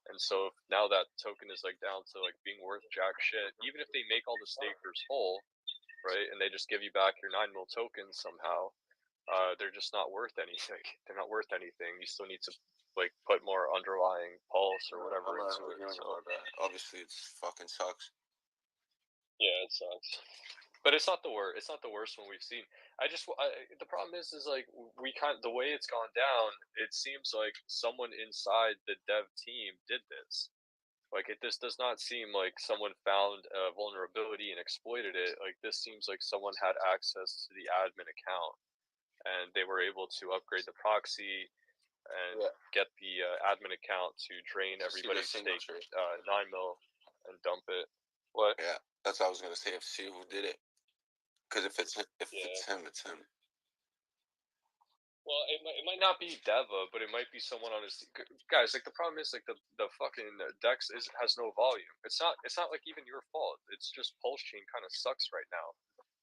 And so now that token is like down to like being worth jack shit, even if they make all the stakers whole, right, and they just give you back your 9mil tokens somehow, they're just not worth anything. They're not worth anything. You still need to like put more underlying pulse or whatever I'm not into it. arguing So. about that. Obviously, it's fucking sucks. Yeah, it sucks. But it's not the worst. It's not the worst one we've seen. The problem is like the way it's gone down. It seems like someone inside the dev team did this. Like this does not seem like someone found a vulnerability and exploited it. Like this seems like someone had access to the admin account and they were able to upgrade the proxy and Yeah. get the admin account to drain To see the everybody's stake signature. 9 mil and dump it. What? Yeah, that's what I was gonna say. See who did it. Because if it's Yeah. it's him. Well, it might not be Deva, but it might be someone on his guys. Like the problem is like the fucking Dex has no volume. It's not like even your fault. It's just Pulse Chain kind of sucks right now.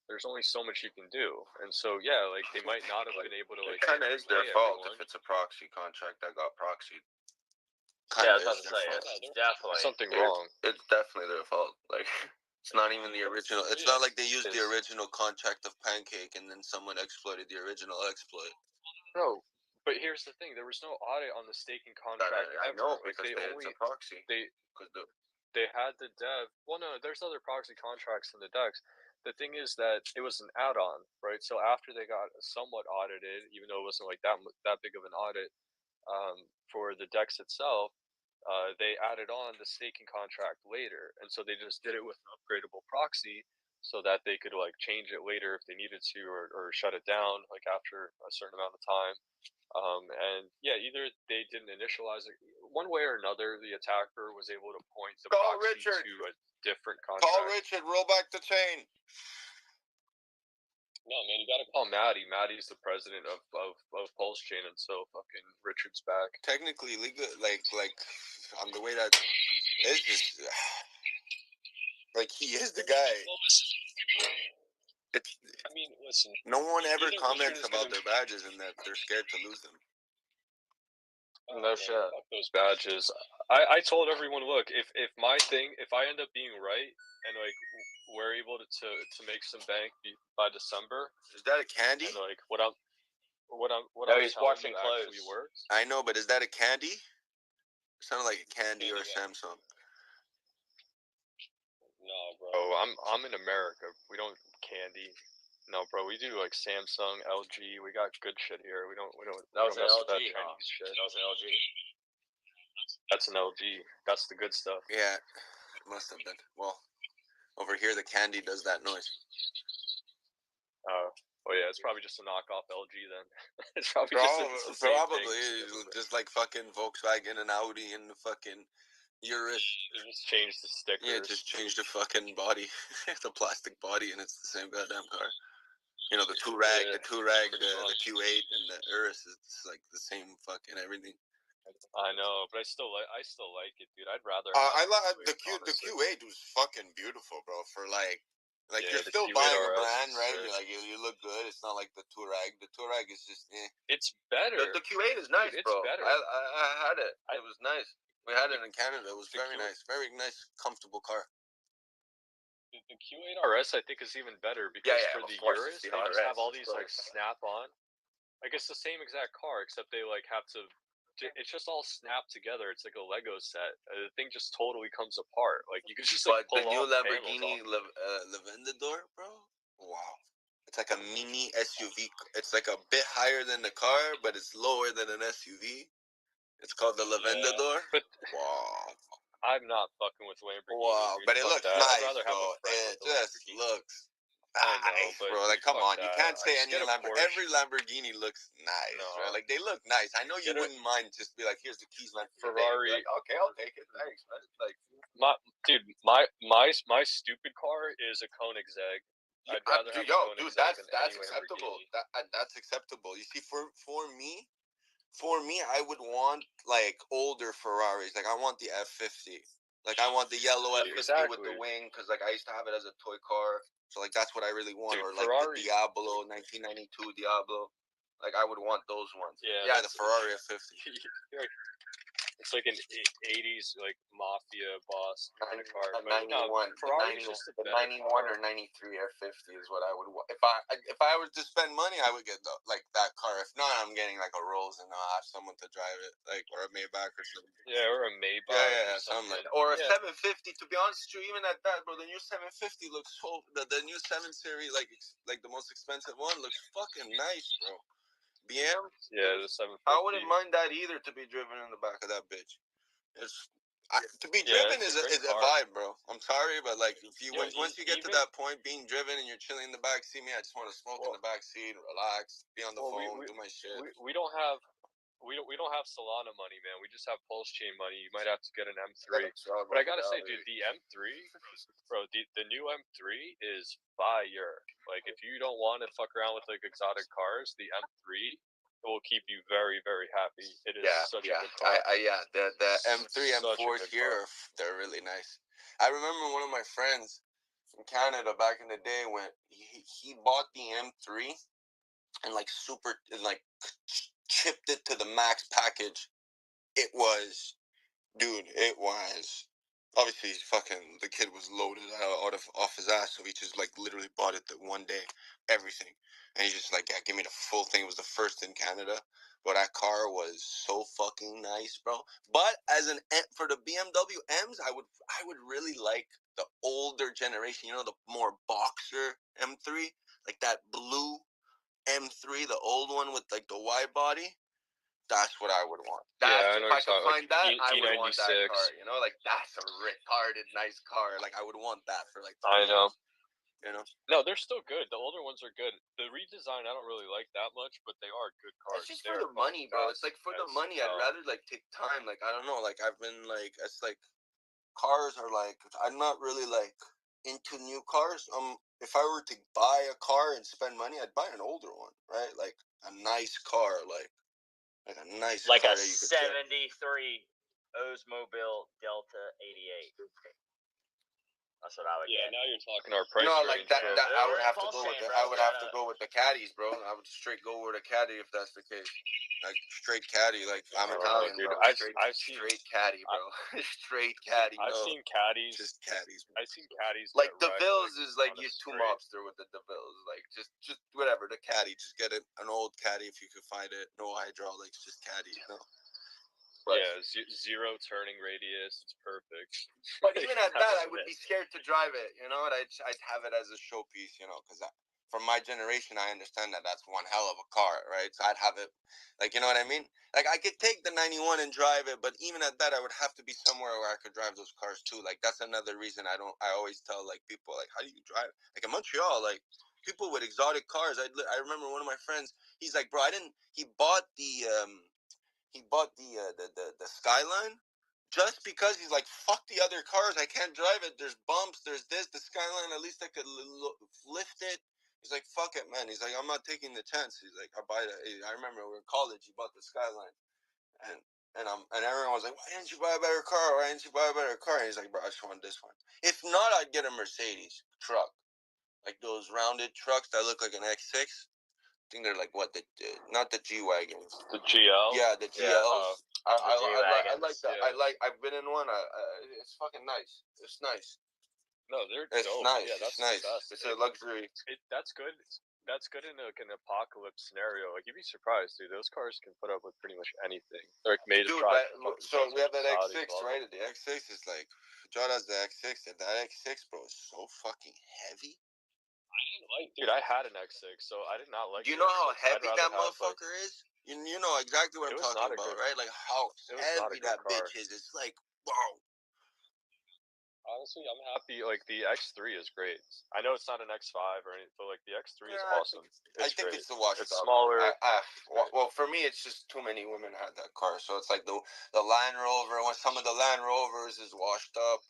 There's only so much you can do, and so yeah, like they might not have been able to like. It kind of is their pay fault everyone. if it's a proxy contract that got proxied. Yeah, I Kinda was about is to their say fault. it's definitely Something wrong. It's definitely their fault. Like it's not even the original. It's not like they used the It's- original contract of Pancake and then someone exploited the original exploit. No, but here's the thing: there was no audit on the staking That contract I ever. know Like because it's a proxy. Because they had the dev. Well, no, there's other proxy contracts in the Dex. The thing is that it was an add-on, right? So after they got somewhat audited, even though it wasn't like that big of an audit for the Dex itself, they added on the staking contract later, and so they just did it with an upgradable proxy, so that they could like change it later if they needed to, or shut it down like after a certain amount of time. And yeah, either they didn't initialize it one way or another. The attacker was able to point the Call proxy Richard. to a different contract. Call Richard. Roll back the chain. No, man, you gotta call Maddie. Maddie's the president of Pulse Chain, and so fucking Richard's back. Technically legal, like on the way that it's just like he is the guy. It's I mean, listen. no one ever Either comments Richard is about gonna- their badges and that they're scared to lose them. no shit. Fuck those badges. I told everyone, look, if I end up being right and like we're able to make some bank by December, Is that a candy? and like what I'm No, he's telling washing you actually clothes. works. I know, but is that a candy? It sounded like a candy or a Samsung. No, bro. I'm in America. We don't candy. No, bro. We do like Samsung, LG. We got good shit here. We don't That was an mess with that LG, huh? Chinese shit. That was an LG. That's an LG. That's the good stuff. Yeah, it must have been. Well, over here the candy does that noise. Oh yeah, it's probably just a knockoff LG then. It's probably just the same Probably thing, just like fucking Volkswagen and Audi and the fucking Urus. They just changed the stickers. Yeah, just change the fucking body, the plastic body, and it's the same goddamn car. You know, the Touareg, Yeah, the Touareg, pretty the much. Q8, and the Urus. It's like the same fucking everything. I know, but I still like it, dude. I'd rather. I have like Quick, the honestly. Q8 was fucking beautiful, bro. For like Yeah, you're the still Q8 buying a RS brand, is right? sick. You're like you look good. It's not like the Touareg. The Touareg is just It's better. The Q8 is nice, Dude, it's bro. better. I had it. I- It was nice. We had it in Canada. It was The very Q- nice. Very nice, comfortable car. The Q8 RS I think is even better because yeah, for of the course, Urus, it's the they just RS, have all of these like course. snap-on. Like it's the same exact car except they like have to. It's just all snapped together. It's like a Lego set. The thing just totally comes apart. Like you can just like But the pull new off Lamborghini panels off. Laventador, bro. Wow. It's like a mini SUV. It's like a bit higher than the car, but it's lower than an SUV. It's called the Laventador. But Wow. I'm not fucking with Lamborghini. Wow, dude. but it Fuck looks that. nice, I'd rather have bro. a friend It with a just Lamborghini. looks I know, nice, but bro. Like, dude, come fuck on, you that. can't say Just any get a Lamborghini. Porsche. Every Lamborghini looks nice, No. right? Like they look nice. I know you Get a wouldn't mind just be like, "Here's the keys, man." for your day." Ferrari. Be like, okay, I'll take it. Thanks, man. Like, My stupid car is a Koenigsegg. I'd rather have a dude, Koenigsegg that's than any acceptable. Lamborghini. That's acceptable. You see, for me, I would want like older Ferraris. Like I want the F50. Like I want the yellow F50 with the Exactly. wing, because like I used to have it as a toy car. So like that's what I really want. Dude, Or like Ferrari- the Diablo, 1992 Diablo. Like I would want those ones. Yeah, the Ferrari F50. It's like an 80s like mafia boss kind of car. A But no, 91, Ferrari's the just a 91, the better 91 car. or 93 F50 is what I would want. If I was to spend money, I would get like that car. If not, I'm getting like a Rolls and I'll have someone to drive it, like, or a Maybach or something. Yeah, or a Maybach. Yeah, or something like that. something. Or a Yeah. 750. To be honest with you, even at that, bro, the new 750 looks so. The new 7 Series, like the most expensive one, looks fucking nice, bro. BM. Yeah, the 750. I wouldn't mind that either, to be driven in the back of that bitch. It's To be Yeah, driven it's is a great is a car. vibe, bro. I'm sorry, but like if you Yeah, once you get to even that point, being driven and you're chilling in the back seat, me, I just want to smoke in the back seat, relax, be on the well, phone, do my shit. we don't have we don't have Solana money, man. We just have Pulse Chain money. You might have to get an M3. But I gotta say, dude, the M3, bro, the new M3 is fire. Like, if you don't want to fuck around with like exotic cars, the M3 will keep you very, very happy. It is such a good car. The M3, Such a M4s good here, car. they're really nice. I remember one of my friends from Canada back in the day when he bought the M3 and like super like chipped it to the max package. It was, dude, it was obviously fucking the kid was loaded out of off his ass, so he just like literally bought it the one day, everything, and he's just like, yeah, give me the full thing. It was the first in Canada, but that car was so fucking nice, bro. But as an for the BMW M's, I would really like the older generation, you know, the more boxer M3, like that blue M3, the old one with like the wide body. That's what I would want. Yeah, I know If I could find that, I would want that E96. car. You know, like that's a retarded nice car. Like I would want that for like. I know. You know. No, they're still good. The older ones are good. The redesign, I don't really like that much, but they are good cars. It's just They're for the money, bro. It's fast like for the as money. I'd hell. rather like take time. Like I don't know. Like I've been like it's like cars are like I'm not really like into new cars. If I were to buy a car and spend money, I'd buy an older one, right? Like a nice car, like a nice Like car a that you could get. 73 Oldsmobile Delta 88. That's what I would Yeah, get. now you're talking our price No, range, like that. bro. I would We're in have to Pulse go with Chain, the. bro. I would have Shut to up. go with the caddies, bro. I would straight go with a caddy if that's the case. Like straight caddy. Like I'm I don't know, Italian, dude. bro. I've seen Straight caddy, bro. Straight caddy. I've No, seen caddies. just caddies. Bro. I've seen caddies Like get wrecked, DeVille's like, is like on a you're too straight. mobster with the DeVille's. Like just whatever. The caddy. Just get an old caddy if you could find it. No hydraulics, just caddy. You know. But, yeah, zero turning radius. It's perfect. But even at that, I would be scared to drive it. You know, and I'd have it as a showpiece. You know, because from my generation, I understand that that's one hell of a car, right? So I'd have it, like, you know what I mean? Like I could take the 91 and drive it, but even at that, I would have to be somewhere where I could drive those cars too. Like that's another reason I always tell like people like, how do you drive? Like in Montreal, like people with exotic cars. I remember one of my friends. He's like, bro, He bought the Skyline just because he's like, fuck the other cars. I can't drive it. There's bumps. There's this. The Skyline, at least I could lift it. He's like, fuck it, man. He's like, I'm not taking the chance. He's like, I buy that. I remember we were in college. He bought the Skyline, and everyone was like, why didn't you buy a better car? Why didn't you buy a better car? And he's like, bro, I just want this one. If not, I'd get a Mercedes truck, like those rounded trucks that look like an X6. I think they're like what not the G wagons. The GL. Yeah, the GLs. I like that. Yeah. I've been in one. It's fucking nice. It's nice. No, they're It's dope. nice. Yeah, that's It's nice. the best. It's a luxury. That's good. That's good in like an apocalypse scenario. Like you'd be surprised, dude. Those cars can put up with pretty much anything. They're like made to Dude, drive. so we have that X6, right? The X6 is like, John has the X6, and that X6, bro, is so fucking heavy. Dude, I had an X6, so I did not like. Do you know how heavy that motherfucker is? You know exactly what I'm talking about, right? Like how heavy that bitch is. It's like, wow. Honestly, I'm happy. Like the X3 is great. I know it's not an X5 or anything, but like the X3 is awesome. I think great. it's the wash. It's smaller. Well, for me, it's just too many women had that car, so it's like the Land Rover. When some of the Land Rovers is washed up.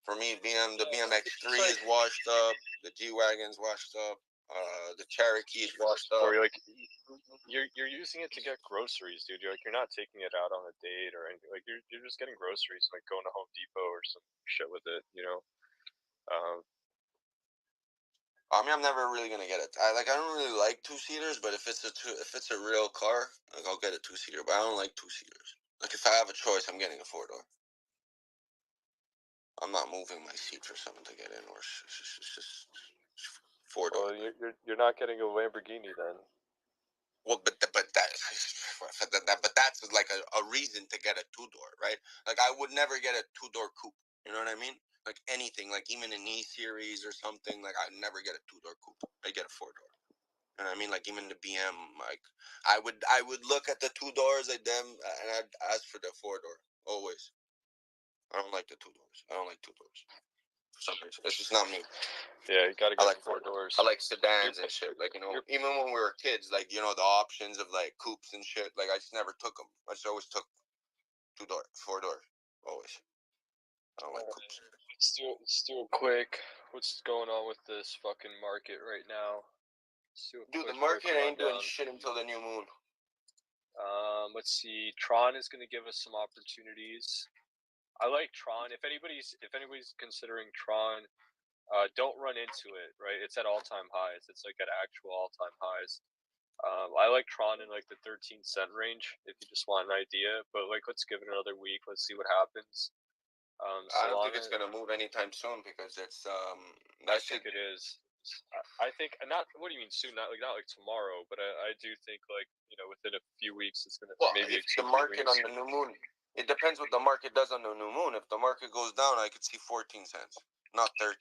For me, the BMX3 is washed up. The G Wagon's washed up. The Cherokee is washed up. Or you're using it to get groceries, dude. You're not taking it out on a date or anything. Like you're just getting groceries, like going to Home Depot or some shit with it, you know. I mean, I'm never really gonna get it. I don't really like 2-seaters, but if it's a real car, like I'll get a 2-seater. But I don't like 2-seaters. Like if I have a choice, I'm getting a 4-door. I'm not moving my seat for someone to get in, or it's just 4-door. Well, you're not getting a Lamborghini then. Well, but that's like a reason to get a 2-door, right? Like I would never get a 2-door coupe. You know what I mean? Like anything, like even an E-Series or something. Like I'd never get a 2-door coupe. I get a 4-door. You know what I mean? Like even the BM, like I would look at the 2 doors at them and I'd ask for the 4-door always. I don't like the 2 doors. I don't like 2 doors. For some reason, it's just not me. Yeah, you gotta I get like 4 doors. I like sedans You're- and shit. Like, you know, you're- even when we were kids, like, you know, the options of like coupes and shit. Like, I just never took them. I just always took 2 door, 4 door, always. I don't like coupes. Let's do a quick. What's going on with this fucking market right now? Let's do a Dude, the quick market ain't doing rundown. shit until the new moon. Let's see. Tron is going to give us some opportunities. I like Tron. If anybody's considering Tron, don't run into it. Right, it's at all-time highs. It's like at actual all-time highs. I like Tron in like the 13-cent range if you just want an idea. But like, let's give it another week. Let's see what happens. I don't think it's Solana, gonna move anytime soon because it's I that shit. think it is. I think not. What do you mean soon? Not like tomorrow, but I do think like within a few weeks it's gonna Well, maybe if like 2 the 3 market weeks. on the new moon, it depends what the market does on the new moon. If the market goes down, I could see 14 cents, not 13.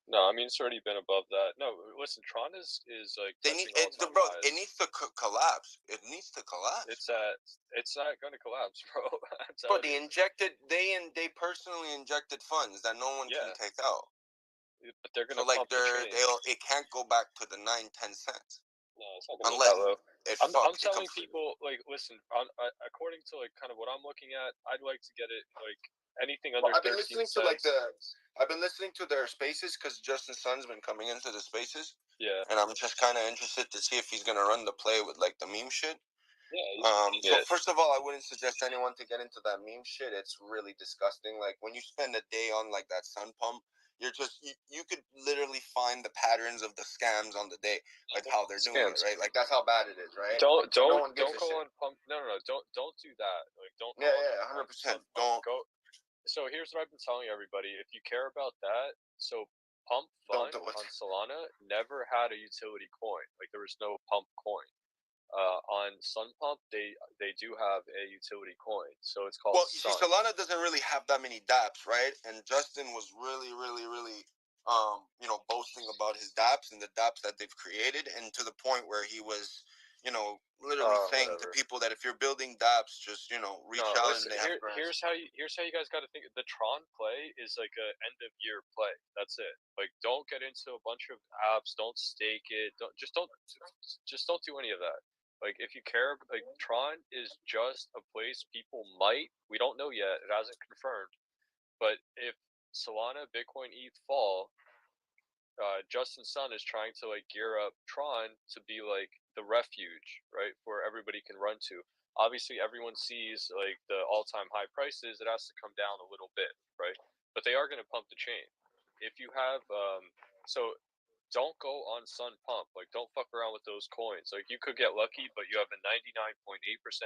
No, I mean it's already been above that. No, listen, Tron is like They need touching it, all-time bro. highs. It needs to collapse. It needs to collapse. It's not gonna collapse, bro. I'm But telling they personally injected funds that no one can Yeah. take out. you. But they're So gonna like pump the chain. it can't go back to the 9-10 cents No, it's not gonna unless get that low. it I'm fucks. It telling comes. people like, listen, according to like kind of what I'm looking at, I'd like to get it like anything under Well, I've been 13 listening to like cents. I've been listening to their spaces because Justin Sun's been coming into the spaces, Yeah. and I'm just kind of interested to see if he's gonna run the play with like the meme shit. Yeah. So first of all, I wouldn't suggest anyone to get into that meme shit. It's really disgusting. Like when you spend a day on like that sun pump, you're just you could literally find the patterns of the scams on the day, like how they're doing it, Scams. right? Like that's how bad it is, right? Don't No one gives don't a go shit. on pump. No, don't do that. Like don't go Yeah, on 100%. Sun Pump. Don't Go. So here's what I've been telling everybody. If you care about that, so Pump don't Fund do it. on Solana never had a utility coin. Like there was no pump coin. On Sun Pump, they do have a utility coin, so it's called Well, you see, Sun. Solana doesn't really have that many dApps, right? And Justin was really, boasting about his dApps and the dApps that they've created, and to the point where he was, literally saying Whatever. to people that if you're building dApps, just reach No, out listen. and they have grants. Here's how you guys got to think. The Tron play is like a end of year play. That's it. Like, don't get into a bunch of apps. Don't stake it. Don't do any of that. Like, if you care, like Tron is just a place people might. We don't know yet. It hasn't confirmed. But if Solana, Bitcoin, ETH fall, Justin Sun is trying to like gear up Tron to be like the refuge, right, where everybody can run to. Obviously, everyone sees like the all-time high prices. It has to come down a little bit, right? But they are going to pump the chain. If you have, so don't go on Sun Pump. Like, don't fuck around with those coins. Like, you could get lucky, but you have a 99.8%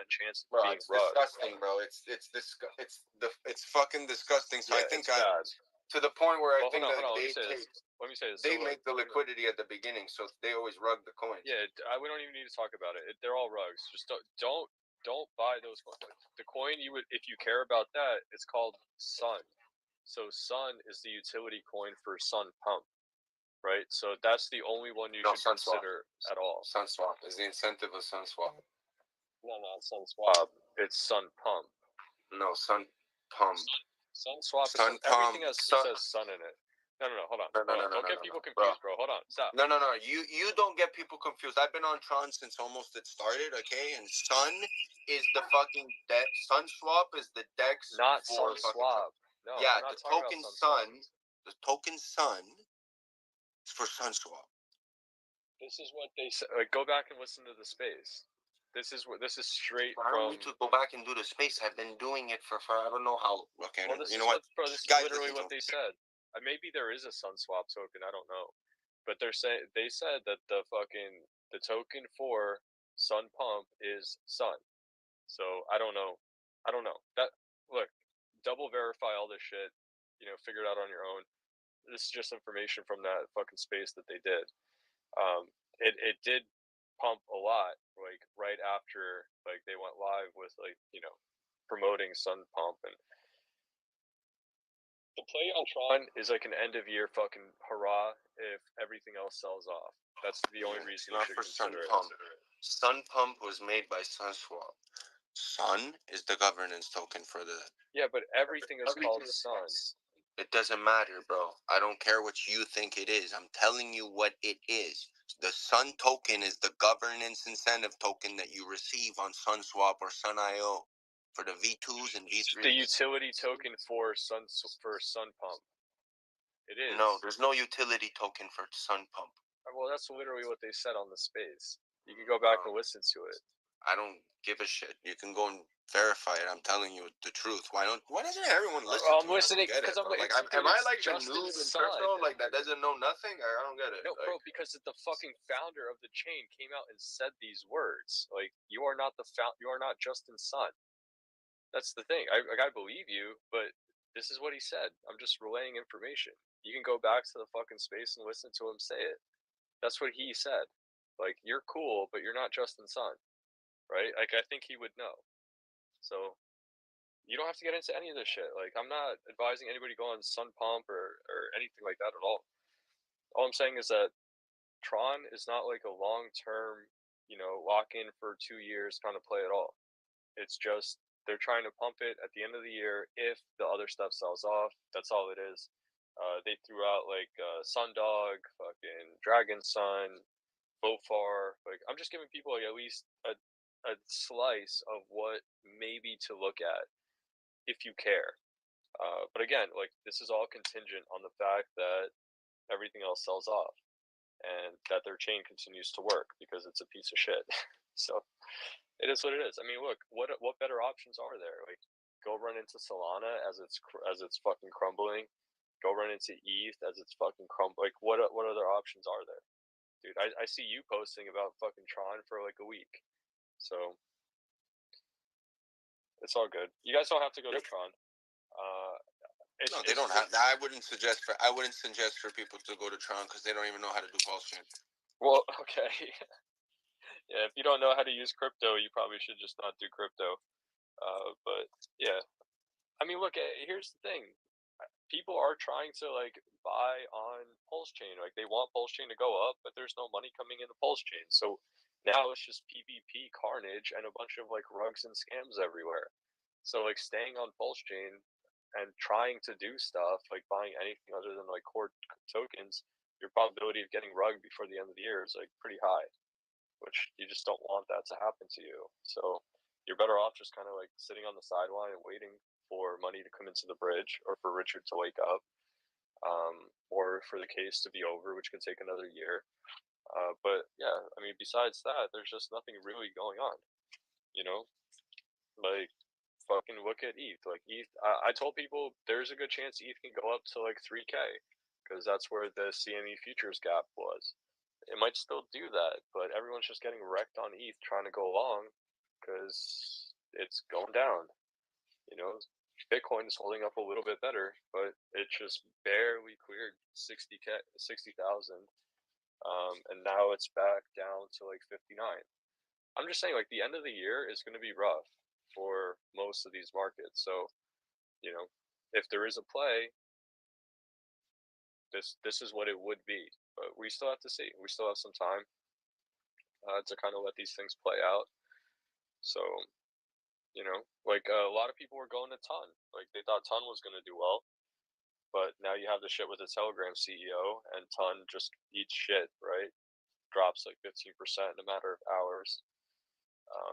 chance of Bro, being it's rugged. disgusting, bro. It's fucking disgusting. So Yeah, I think it's bad. to the point where I Well, think hold on. that Let me say this. they So, look, make the liquidity at the beginning, so they always rug the coins. yeah, we don't even need to talk about it. They're all rugs. Just don't buy those coins. The coin you would, if you care about that, it's called Sun. So Sun is the utility coin for Sun Pump, right? So that's the only one you No, should SunSwap. consider at all. SunSwap is the incentive of SunSwap. No, not Sun Swap. It's Sun Pump. No, Sun Pump. Sun Swap. Sun Everything Pump. says Sun in it. No. Hold on. Don't get people confused, bro. Hold on. Stop. No. You don't get people confused. I've been on Tron since almost it started, okay? And Sun is the fucking SunSwap is the DEX Not for Sun Swap. No. yeah, I'm not the talking token about Sun. the token Sun is for SunSwap. This is what they said. Like, go back and listen to the space. This is straight I don't from. need to go back and do the space. I've been doing it for I don't know how. Okay, Well, this you is know what? bro, this Guys, is literally listen what to they said. Maybe there is a SunSwap token. I don't know, but they said that the token for Sun Pump is Sun. So I don't know. That look, double verify all this shit. Figure it out on your own. This is just information from that fucking space that they did. It did pump a lot, like right after like they went live with like promoting Sun Pump, and the play on Tron is like an end of year fucking hurrah if everything else sells off. That's the only reason you not should for consider Sun Pump. Sun Pump was made by SunSwap. Sun is the governance token for the. Yeah, but everything is called Sun. It doesn't matter, bro. I don't care what you think it is. I'm telling you what it is. The Sun token is the governance incentive token that you receive on SunSwap or Sun.io for the V2s and It's V3s. the utility token for Sun Pump. It is. No, there's no utility token for Sun Pump. Well, that's literally what they said on the space. You can go back and listen to it. I don't give a shit. You can go and verify it. I'm telling you the truth. Why doesn't everyone listen? I'm to me? listening because I'm like, am I like the Justin noob in Sun. crypto like that doesn't know nothing? I don't get it. No, bro, because the fucking founder of the chain came out and said these words. Like, you are not you are not Justin Sun. That's the thing. I believe you, but this is what he said. I'm just relaying information. You can go back to the fucking space and listen to him say it. That's what he said. Like, you're cool, but you're not Justin Sun, right? Like, I think he would know. So you don't have to get into any of this shit. Like, I'm not advising anybody to go on Sun Pump or anything like that at all. All I'm saying is that Tron is not like a long term, lock in for 2 years kind of play at all. It's just they're trying to pump it at the end of the year if the other stuff sells off. That's all it is. They threw out like Sundog, fucking Dragon Sun, Bofar. Like, I'm just giving people like at least a slice of what maybe to look at if you care. But again, like, this is all contingent on the fact that everything else sells off and that their chain continues to work because it's a piece of shit. So it is what it is. I mean, look, what better options are there? Like, go run into Solana as it's fucking crumbling. Go run into ETH as it's fucking crumbling. Like, what other options are there, dude? I see you posting about fucking Tron for like a week, so it's all good. You guys don't have to go to Tron. No, they don't have. I wouldn't suggest for people to go to Tron because they don't even know how to do pulse chain. Well, okay. Yeah, if you don't know how to use crypto, you probably should just not do crypto. But yeah, I mean, look, here's the thing. People are trying to like buy on Pulse Chain. Like, they want Pulse Chain to go up, but there's no money coming into Pulse Chain. So now it's just PvP carnage and a bunch of like rugs and scams everywhere. So like staying on Pulse Chain and trying to do stuff like buying anything other than like core tokens, your probability of getting rug before the end of the year is like pretty high, which you just don't want that to happen to you. So you're better off just kind of like sitting on the sideline and waiting for money to come into the bridge or for Richard to wake up, or for the case to be over, which could take another year. But yeah, I mean, besides that, there's just nothing really going on, you know? Like, fucking look at ETH. Like, ETH, I told people there's a good chance ETH can go up to like 3K because that's where the CME futures gap was. It might still do that, but everyone's just getting wrecked on ETH trying to go along because it's going down. You know, Bitcoin is holding up a little bit better, but it just barely cleared 60,000, and now it's back down to like 59. I'm just saying, like, the end of the year is going to be rough for most of these markets. So, if there is a play, this is what it would be. But we still have to see. We still have some time to kind of let these things play out. So, like, a lot of people were going to Ton. Like, they thought Ton was going to do well. But now you have the shit with the Telegram CEO, and Ton just eats shit, right? Drops like 15% in a matter of hours.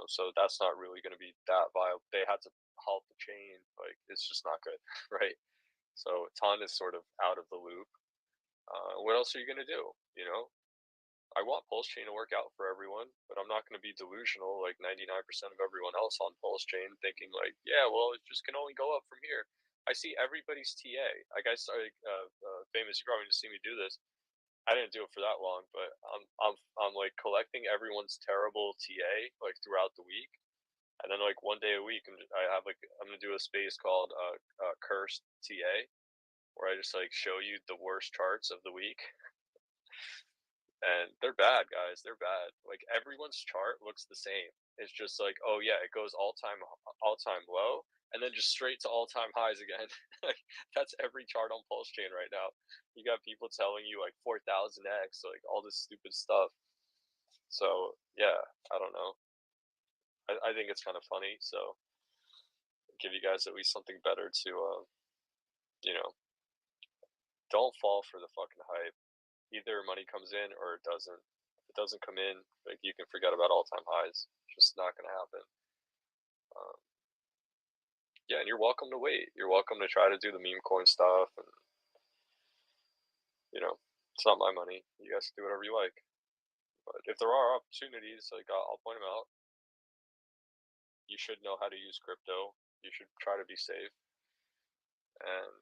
So that's not really going to be that viable. They had to halt the chain. Like, it's just not good, right? So Ton is sort of out of the loop. What else are you going to do? I want Pulse Chain to work out for everyone, but I'm not going to be delusional like 99% of everyone else on Pulse Chain, thinking like, yeah, well, it just can only go up from here. I see everybody's TA. Like, I saw famous. You probably just see me do this. I didn't do it for that long, but I'm like collecting everyone's terrible TA like throughout the week, and then like one day a week, I'm gonna do a space called Cursed TA, where I just like show you the worst charts of the week. And they're bad, guys. They're bad. Like, everyone's chart looks the same. It's just like, oh yeah, it goes all time low, and then just straight to all time highs again. Like, that's every chart on Pulse Chain right now. You got people telling you like 4,000x, like all this stupid stuff. So yeah, I don't know. I think it's kind of funny. So give you guys at least something better to, you know, don't fall for the fucking hype. Either money comes in or it doesn't. If it doesn't come in, like you can forget about all-time highs. It's just not gonna happen. Yeah, and you're welcome to wait. You're welcome to try to do the meme coin stuff, and it's not my money. You guys can do whatever you like. But if there are opportunities, like I'll point them out. You should know how to use crypto. You should try to be safe. And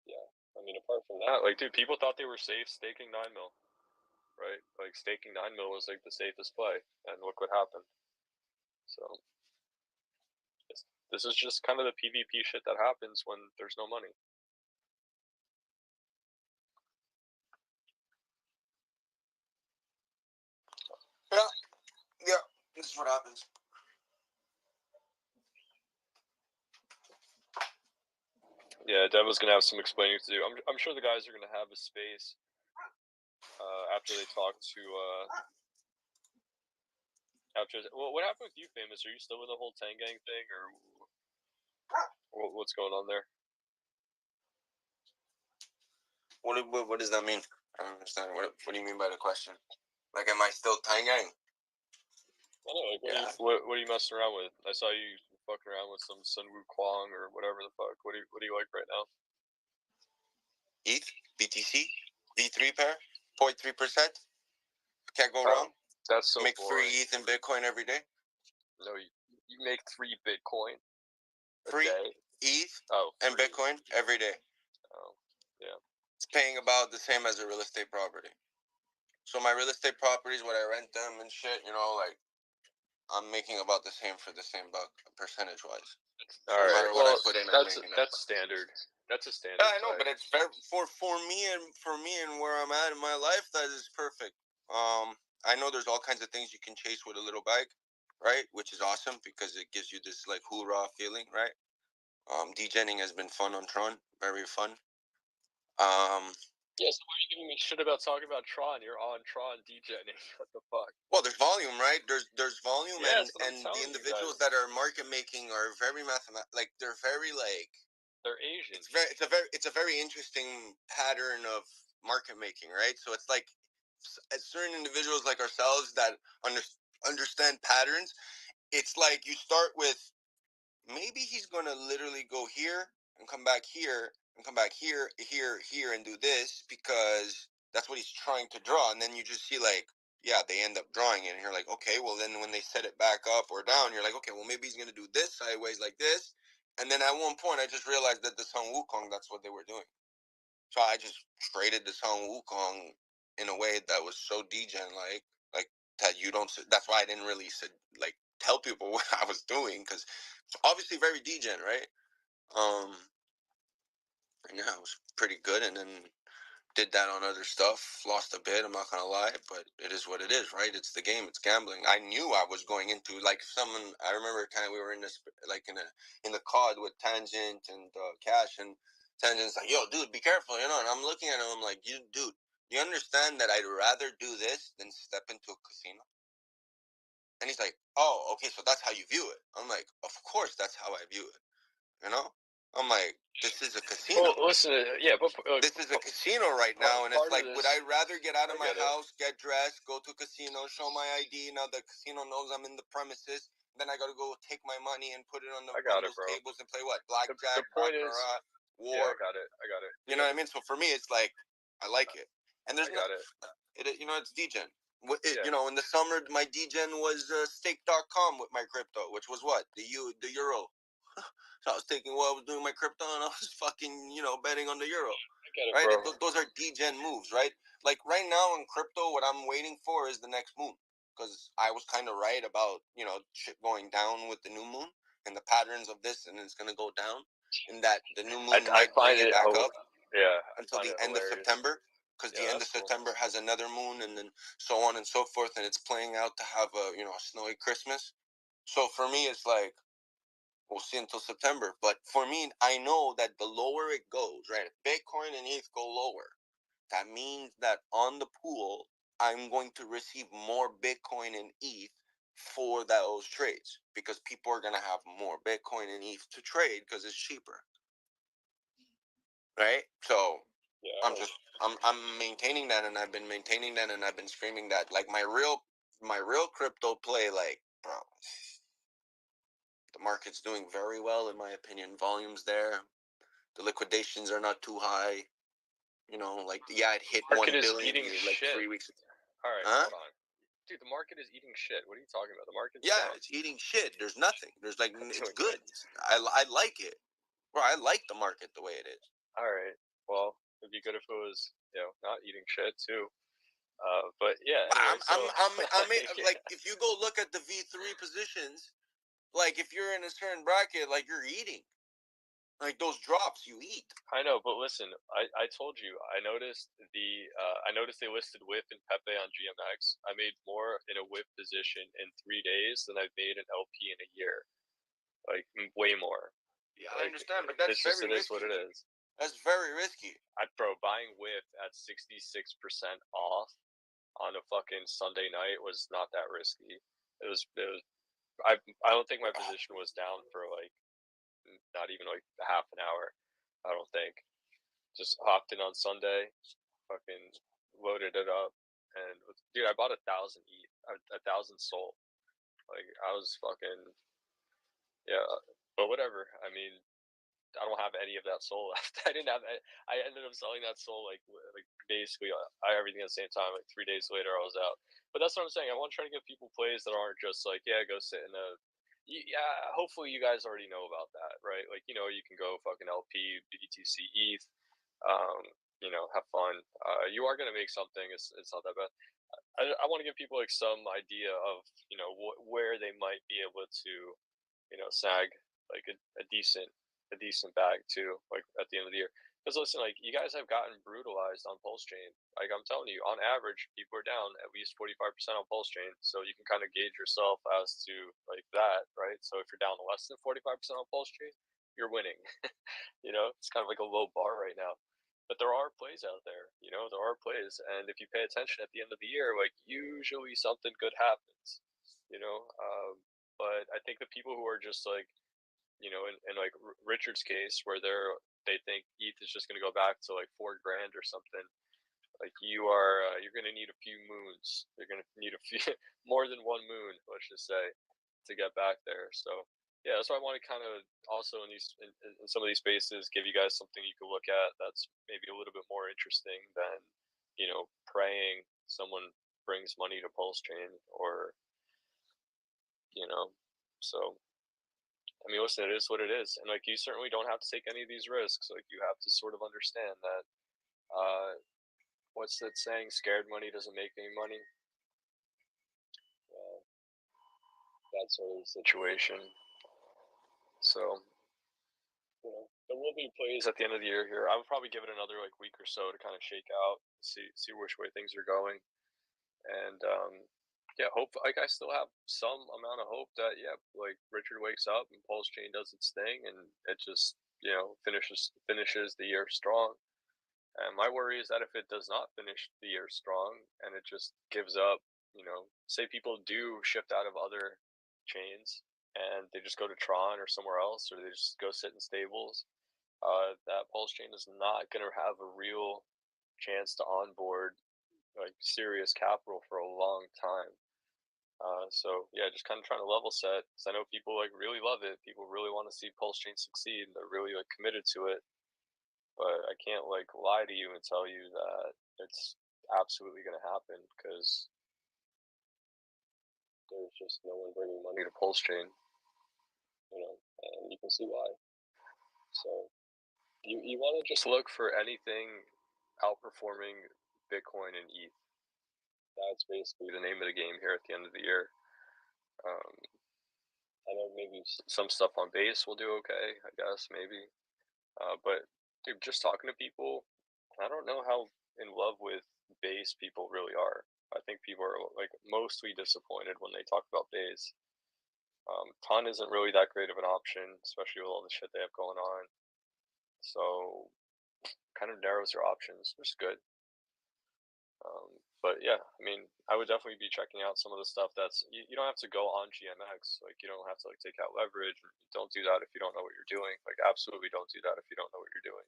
yeah, I mean, apart from that, like, dude, people thought they were safe staking 9 mil, right? Like, staking 9 mil was like the safest play, and look what happened. So this is just kind of the PvP shit that happens when there's no money. Yeah, this is what happens. Yeah, Deva's gonna have some explaining to do. I'm sure the guys are gonna have a space after they talk to well, what happened with you, Famous? Are you still with the whole Tang Gang thing, or what's going on there? What does that mean? I don't understand. What do you mean by the question? Like, am I still Tang Gang? I don't know. Like, what are you messing around with? I saw you fucking around with some Sun Wukong or whatever the fuck. What do you like right now? ETH, BTC, V3 pair, 0.3%. Can't go wrong. That's so Make boring. 3 ETH in Bitcoin every day. No, you make 3 Bitcoin a 3 day. ETH free. and Bitcoin every day. Oh, yeah. It's paying about the same as a real estate property. So my real estate properties, when I rent them and shit, like, I'm making about the same for the same buck, percentage wise. All right. No matter what I put in, that's standard. That's a standard. Yeah, I know, but it's very for me and where I'm at in my life, that is perfect. I know there's all kinds of things you can chase with a little bike, right? Which is awesome because it gives you this like hoorah feeling, right? Degenning has been fun on Tron, very fun. Yeah, so why are you giving me shit about talking about Tron? You're on Tron degenning. What the fuck? Well, there's volume, right? There's volume, yes, and the individuals that are market making are very like they're very like they're Asian. It's a very interesting pattern of market making, right? So it's like certain individuals like ourselves that understand patterns. It's like you start with maybe he's gonna literally go here and come back here and come back here, and do this because that's what he's trying to draw, and then you just see like, yeah, they end up drawing it, and you're like, okay, well then when they set it back up or down, you're like, okay, well maybe he's gonna do this sideways like this, and then at one point I just realized that the Sun Wukong, that's what they were doing, so I just traded the Sun Wukong in a way that was so degen like that you don't. That's why I didn't really like tell people what I was doing because obviously very degen, right? And yeah, it was pretty good, and then did that on other stuff. Lost a bit, I'm not gonna lie, but it is what it is, right? It's the game, it's gambling. I knew I was going into like someone. I remember kind of we were in this like in the COD with Tangent and Cash, and Tangent's like, "Yo, dude, be careful," And I'm looking at him, I'm like, dude, you understand that I'd rather do this than step into a casino?" And he's like, "Oh, okay, so that's how you view it." I'm like, "Of course, that's how I view it." I'm like, this is a casino. Well, listen, yeah, but this is a casino right now, and it's like, would I rather get out of my house, get dressed, go to a casino, show my ID? Now the casino knows I'm in the premises. Then I gotta go take my money and put it on those tables and play what? Blackjack, the point is, war. Yeah, I got it. You know what I mean? So for me, it's like, I like it, and there's it's degen. In the summer, my degen was stake.com with my crypto, which was what? The euro. So I was taking I was doing my crypto, and I was fucking, betting on the euro. Right? Those are degen moves, right? Like right now in crypto, what I'm waiting for is the next moon. Because I was kind of right about, shit going down with the new moon and the patterns of this, and it's going to go down. And that the new moon might bring it back up until the end of September. Because the end of September has another moon, and then so on and so forth. And it's playing out to have a snowy Christmas. So for me, it's like, we'll see until September. But for me, I know that the lower it goes, right? If Bitcoin and ETH go lower, that means that on the pool, I'm going to receive more Bitcoin and ETH for those trades because people are gonna have more Bitcoin and ETH to trade because it's cheaper, right? So Yeah. I'm maintaining that, and I've been maintaining that, and I've been screaming that. Like my real crypto play, like bro, the market's doing very well in my opinion. Volumes there, the liquidations are not too high. You know, like yeah, it hit Market 1 is billion eating like shit. 3 weeks. All right, Huh? hold on, dude. The market is eating shit. What are you talking about? The market's Yeah, down. it's eating shit. There's nothing. There's like It's it's doing good. I like it, bro. I like the market the way it is. All right. Well, it'd be good if it was, not eating shit too. But yeah. But Anyway, so like if you go look at the V3 positions, like if you're in a certain bracket, like you're eating, like those drops you eat. I know, but listen, I told you I noticed they listed whip and Pepe on GMX. I made more in a whip position in 3 days than I've made in LP in a year. Like way more. Yeah, I Like understand, but that's it's just very it is what risky. it is. That's very risky. Bro, buying whip at 66% off on a fucking Sunday night was not that risky. It was I don't think my position was down for like not even like half an hour. I don't think. Just hopped in on Sunday, fucking loaded it up, and dude, I bought 1,000 Sol. Like I was fucking yeah, but whatever. I mean, I don't have any of that Sol left. I didn't have. I ended up selling that Sol like basically everything at the same time. Like 3 days later, I was out. But that's what I'm saying. I want to try to give people plays that aren't just like go sit in a. Yeah, hopefully you guys already know about that, right? Like you can go fucking LP, BTC, ETH, have fun. You are gonna make something. It's not that bad. I want to give people like some idea of where they might be able to snag like a decent bag too, like at the end of the year. Because listen, like you guys have gotten brutalized on Pulse Chain. Like I'm telling you, on average, people are down at least 45% on Pulse Chain. So you can kind of gauge yourself as to like that, right? So if you're down less than 45% on Pulse Chain, you're winning. It's kind of like a low bar right now. But there are plays out there. There are plays, and if you pay attention at the end of the year, like usually something good happens. You know, but I think the people who are just like in like Richard's case, where they think ETH is just going to go back to like 4 grand or something. Like you're going to need a few moons. You're going to need a few more than one moon, let's just say, to get back there. So yeah, that's why I want to kind of also in some of these spaces give you guys something you can look at that's maybe a little bit more interesting than praying someone brings money to Pulse Chain or so I mean, listen, it is what it is, and like you certainly don't have to take any of these risks. Like you have to sort of understand that. What's that saying? Scared money doesn't make any money. That sort of situation. So there will be plays at the end of the year here. I would probably give it another like week or so to kind of shake out, see which way things are going, and yeah, hope like I still have some amount of hope that like Richard wakes up and Pulse Chain does its thing and it just finishes the year strong. And my worry is that if it does not finish the year strong and it just gives up, say people do shift out of other chains and they just go to Tron or somewhere else, or they just go sit in stables, that Pulse Chain is not going to have a real chance to onboard like serious capital for a long time. So yeah, just kind of trying to level set because I know people like really love it. People really want to see Pulse Chain succeed. And they're really like committed to it. But I can't like lie to you and tell you that it's absolutely going to happen because there's just no one bringing money to Pulse Chain. And you can see why. So you want to just look for anything outperforming Bitcoin and ETH. That's basically the name of the game here at the end of the year. I know maybe some stuff on base will do okay, I guess, maybe. But, dude, just talking to people, I don't know how in love with base people really are. I think people are, like, mostly disappointed when they talk about base. Ton isn't really that great of an option, especially with all the shit they have going on. So, kind of narrows their options, which is good. But yeah, I mean, I would definitely be checking out some of the stuff that's you don't have to go on GMX. Like you don't have to like take out leverage. Don't do that if you don't know what you're doing. Like absolutely don't do that if you don't know what you're doing.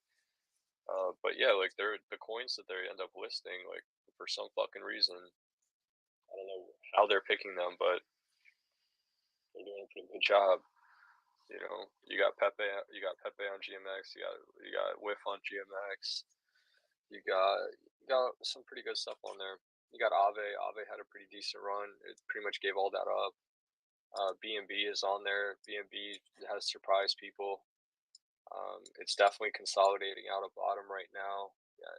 But yeah, like they're the coins that they end up listing, like for some fucking reason, I don't know how they're picking them, but they're doing a pretty good job. You know, you got Pepe on GMX, you got Whiff on GMX, you got some pretty good stuff on there. You got Ave. Ave had a pretty decent run. It pretty much gave all that up. BNB is on there. BNB has surprised people. It's definitely consolidating out of bottom right now. Yeah,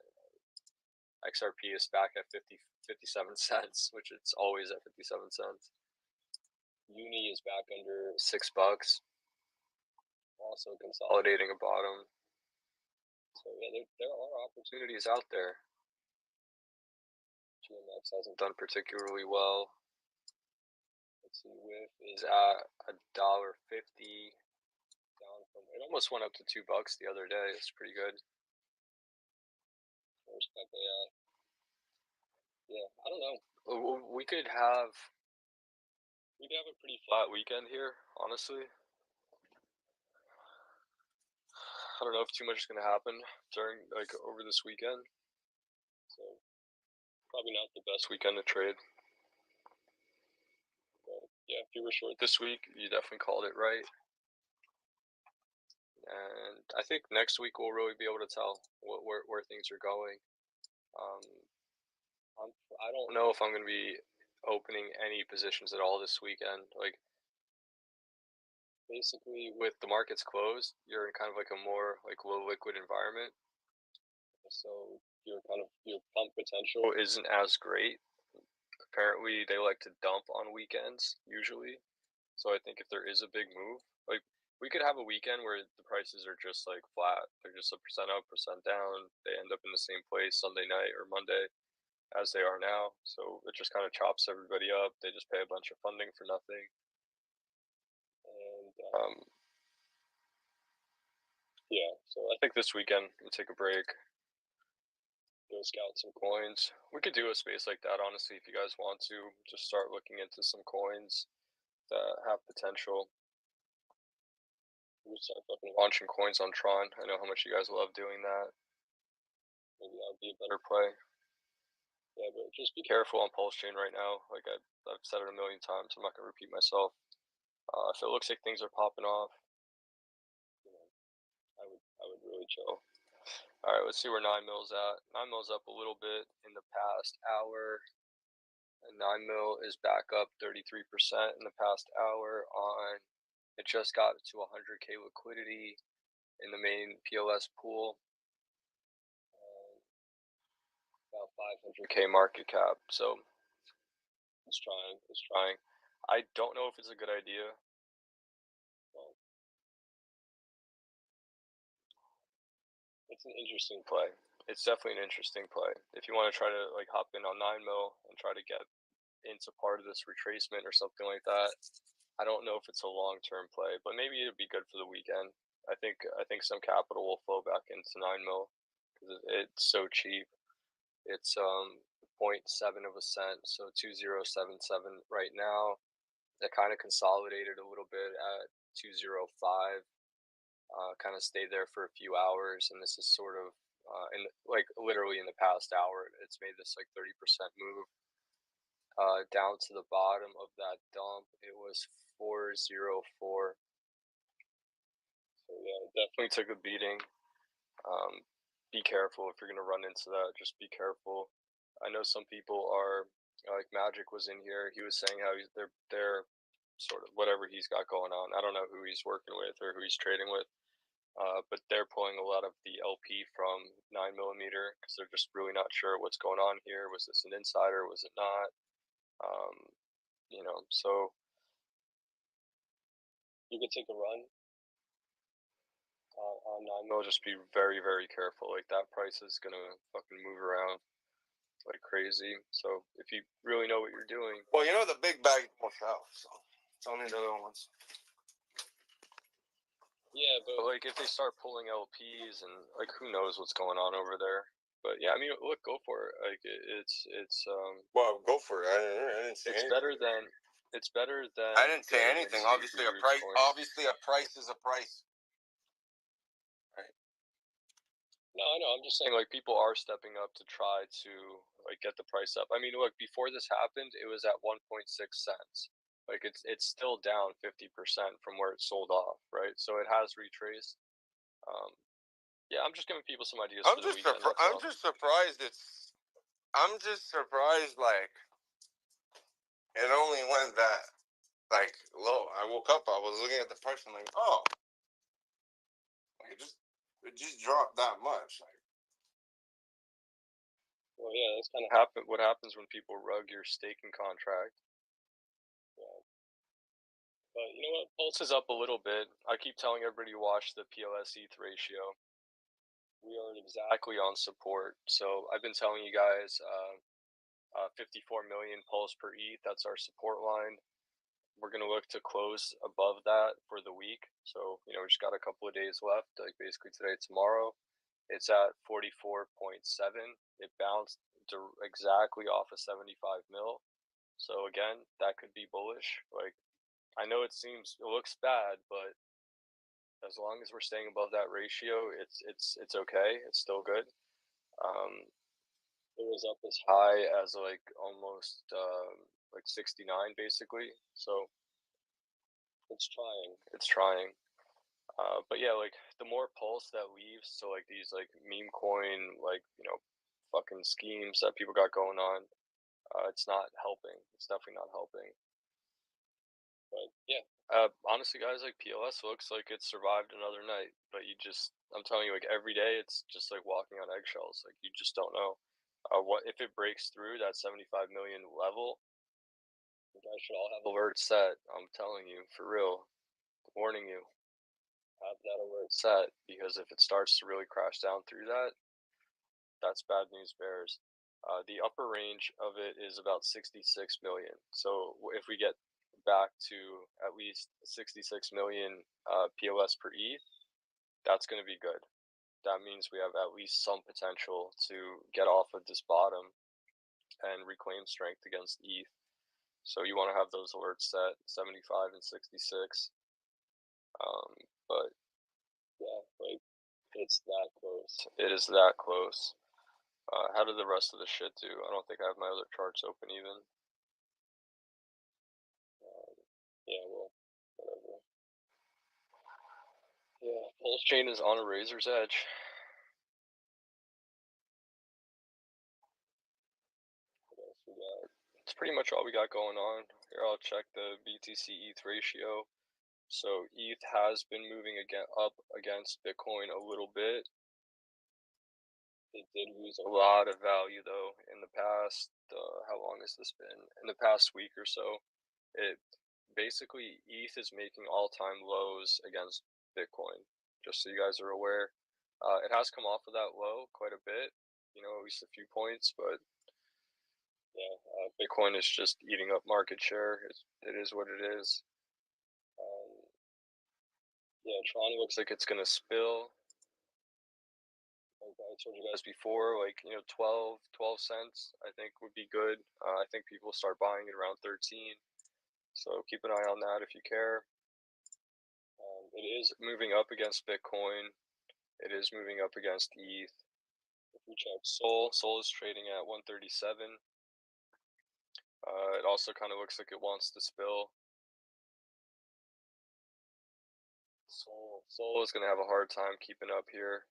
XRP is back at 57 cents, which it's always at 57 cents. Uni is back under $6, also consolidating a bottom. So yeah, there are opportunities out there. GMX hasn't done particularly well. Let's see, Whiff is at $1.50, down from it almost went up to $2 the other day. It's pretty good. Where's Pepe at? Yeah, I don't know. We could have a pretty flat weekend here, honestly. I don't know if too much is gonna happen during like over this weekend. So probably not the best weekend to trade. But yeah, if you were short this week, you definitely called it right. And I think next week we'll really be able to tell where things are going. I don't know if I'm gonna be opening any positions at all this weekend. Like basically with the markets closed, you're in kind of like a more like low liquid environment. So your pump potential isn't as great. Apparently they like to dump on weekends usually. So I think if there is a big move, like we could have a weekend where the prices are just like flat. They're just a percent up, percent down. They end up in the same place Sunday night or Monday as they are now. So it just kind of chops everybody up. They just pay a bunch of funding for nothing. And yeah, so I think this weekend we'll take a break, go scout some coins. We could do a space like that, honestly, if you guys want to. Just start looking into some coins that have potential. We'll start fucking launching coins on Tron. I know how much you guys love doing that. Maybe that would be a better play. Yeah, but just be careful on Pulse Chain right now. Like I've said it a million times. I'm not gonna repeat myself. If it looks like things are popping off, you know, I would really chill. All right, let's see where 9mil's at. 9mil's up a little bit in the past hour. And 9mil is back up 33% in the past hour on. It just got to 100K liquidity in the main PLS pool. About 500K market cap. So it's trying. I don't know if it's a good idea. Well, it's an interesting play. It's definitely an interesting play. If you want to try to like hop in on 9mil and try to get into part of this retracement or something like that, I don't know if it's a long-term play, but maybe it'd be good for the weekend. I think some capital will flow back into 9mil because it's so cheap. It's 0.7 of a cent, so 2077 right now. That kind of consolidated a little bit at 205. Kind of stayed there for a few hours, and this is sort of in like literally in the past hour, it's made this like 30% move down to the bottom of that dump. It was 404. So yeah, it definitely took a beating. Be careful if you're gonna run into that. Just be careful. I know some people are like Magic was in here. He was saying how they're sort of whatever he's got going on. I don't know who he's working with or who he's trading with. But they're pulling a lot of the LP from 9mm because they're just really not sure what's going on here. Was this an insider? Was it not? So you could take a run on 9mm. Just be very, very careful. Like that price is gonna fucking move around like crazy. So if you really know what you're doing, Well, the big bag won't out, so it's only the other ones. Yeah, but like if they start pulling LPs and like who knows what's going on over there. But yeah, I mean, look, go for it. Like it's Well, go for it. I didn't say it's anything. better than I didn't say getting anything. into Obviously, a weird price. coins. Obviously, a price is a price. No, I know. I'm just saying, like, people are stepping up to try to like get the price up. I mean, look, before this happened, it was at 1.6 cents. Like, it's still down 50% from where it sold off, right? So it has retraced. Um, yeah, I'm just giving people some ideas for the weekend. That's I'm all. just surprised. I'm just surprised. Like, it only went that like low. I woke up. I was looking at the price. I'm like, oh, like it just dropped that much. Like, Well, yeah, that's kind of what happens when people rug your staking contract. Yeah. But you know what? Pulse is up a little bit. I keep telling everybody to watch the PLS ETH ratio. We are exactly on support. So I've been telling you guys 54 million pulse per ETH. That's our support line. We're going to look to close above that for the week. So, you know, we just got a couple of days left, like basically today, tomorrow. It's at 44.7. It bounced exactly off of 75 mil. So again, that could be bullish. Like, I know it looks bad, but as long as we're staying above that ratio, it's okay. It's still good. It was up as high as like almost like 69 basically. So it's trying. It's trying. But yeah, like the more pulse that leaves, so like these like meme coin, like fucking schemes that people got going on, it's not helping. It's definitely not helping. But yeah, honestly, guys, like PLS looks like it survived another night. But I'm telling you, like every day, it's just like walking on eggshells. Like you just don't know. What if it breaks through that 75 million level? You guys should all have alerts set. I'm telling you, for real, warning you, have that alert set because if it starts to really crash down through that, that's bad news bears. The upper range of it is about 66 million. So if we get back to at least 66 million POS per ETH, that's going to be good. That means we have at least some potential to get off of this bottom and reclaim strength against ETH. So you want to have those alerts set 75 and 66. But yeah, like it's that close. It is that close. How did the rest of the shit do? I don't think I have my other charts open even. Yeah, well, whatever. Yeah, Pulse Chain is on a razor's edge. What else we got? It's pretty much all we got going on. Here, I'll check the BTC ETH ratio. So ETH has been moving up against Bitcoin a little bit. It did lose a lot of value though in the past. How long has this been? In the past week or so, it basically ETH is making all-time lows against Bitcoin. Just so you guys are aware, it has come off of that low quite a bit. You know, at least a few points, but yeah, Bitcoin is just eating up market share. It is what it is. Yeah, Tron looks like it's gonna spill. Like I told you guys before, like 12 cents I think would be good. I think people start buying it around 13. So keep an eye on that if you care. It is moving up against Bitcoin. It is moving up against ETH. If we check Sol is trading at 137. It also kind of looks like it wants to spill. Sol is going to have a hard time keeping up here,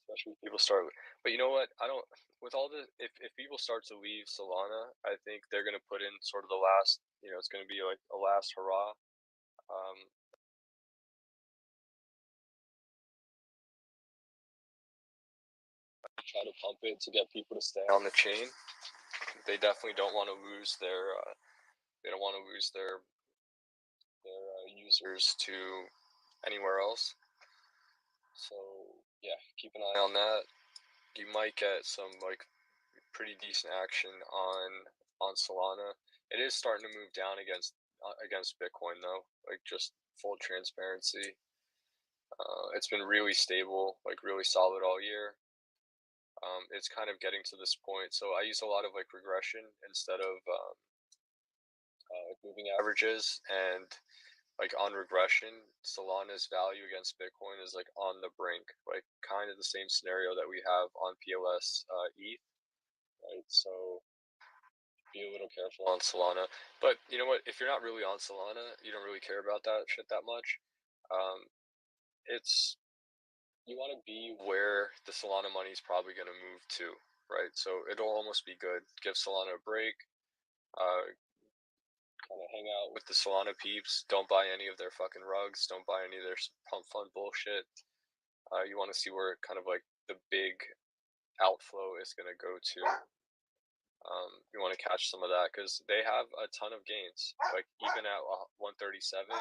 especially if people start. But you know what? I don't. With all the, if people start to leave Solana, I think they're going to put in sort of the last. It's going to be like a last hurrah. Try to pump it to get people to stay on the chain. They definitely don't want to lose their. They don't want to lose their users to anywhere else. So yeah, keep an eye on that. You might get some like pretty decent action on Solana. It is starting to move down against Bitcoin though. Like just full transparency. It's been really stable, like really solid all year. It's kind of getting to this point. So I use a lot of like regression instead of like moving averages, and like on regression, Solana's value against Bitcoin is like on the brink, like kind of the same scenario that we have on PLS ETH, right? So be a little careful on Solana. But you know what? If you're not really on Solana, you don't really care about that shit that much. It's you want to be where the Solana money is probably going to move to, right? So it'll almost be good. Give Solana a break. Kind of hang out with the Solana peeps. Don't buy any of their fucking rugs. Don't buy any of their pump fund bullshit. You want to see where kind of like the big outflow is going to go to. You want to catch some of that because they have a ton of gains. Like even at 137,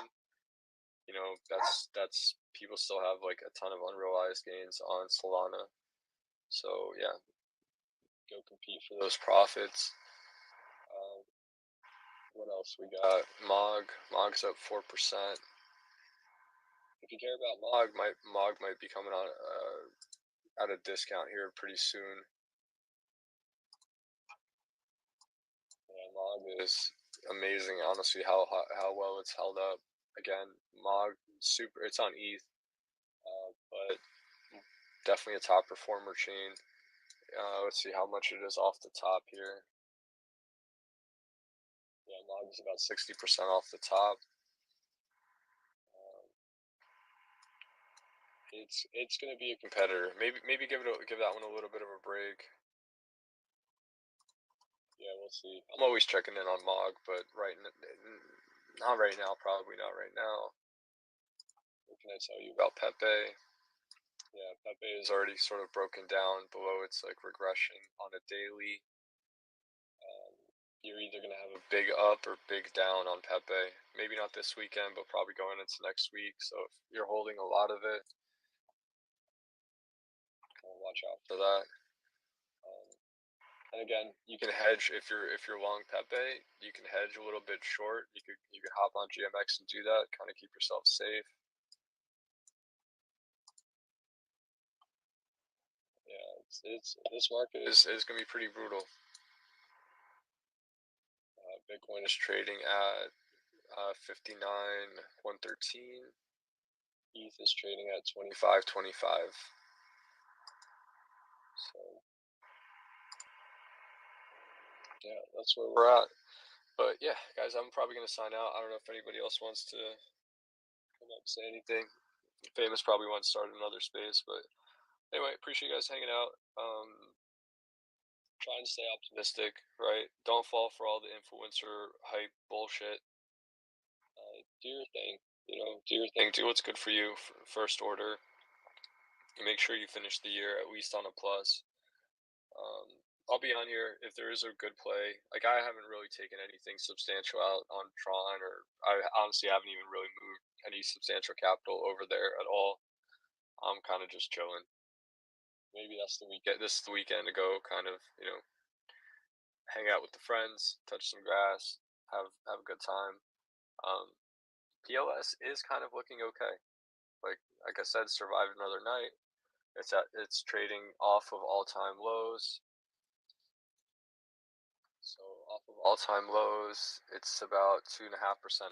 you know, that's people still have like a ton of unrealized gains on Solana. So yeah, go compete for those profits. What else we got? Mog's up 4%. If you care about Mog might be coming on at a discount here pretty soon. Yeah, Mog is amazing. Honestly, how well it's held up. Again, Mog super. It's on ETH, but definitely a top performer chain. Let's see how much it is off the top here. Yeah, Mog is about 60% off the top. It's gonna be a competitor. Maybe give that one a little bit of a break. Yeah, we'll see. I'm always checking in on Mog, but not right now. Probably not right now. What can I tell you about Pepe? Yeah, Pepe is already sort of broken down below its like regression on a daily. You're either gonna have a big up or big down on Pepe. Maybe not this weekend, but probably going into next week. So if you're holding a lot of it, kind of watch out for that. And again, you can hedge if you're long Pepe. You can hedge a little bit short. You could hop on GMX and do that. Kind of keep yourself safe. Yeah, it's this market is gonna be pretty brutal. Bitcoin is trading at 59,113. ETH is trading at 25.25. So yeah, that's where we're at. But yeah, guys, I'm probably gonna sign out. I don't know if anybody else wants to come up and say anything. Famous probably wants to start another space, but anyway, appreciate you guys hanging out. Try and stay optimistic, right? Don't fall for all the influencer hype bullshit. Do your thing, you know. Do your thing. Do what's good for you. First order. You make sure you finish the year at least on a plus. I'll be on here if there is a good play. Like I haven't really taken anything substantial out on Tron, or I honestly haven't even really moved any substantial capital over there at all. I'm kind of just chilling. Maybe that's the weekend. This is the weekend to go, kind of, you know, hang out with the friends, touch some grass, have a good time. PLS is kind of looking okay. Like I said, survived another night. It's trading off of all-time lows. So off of all-time lows, it's about 2.5%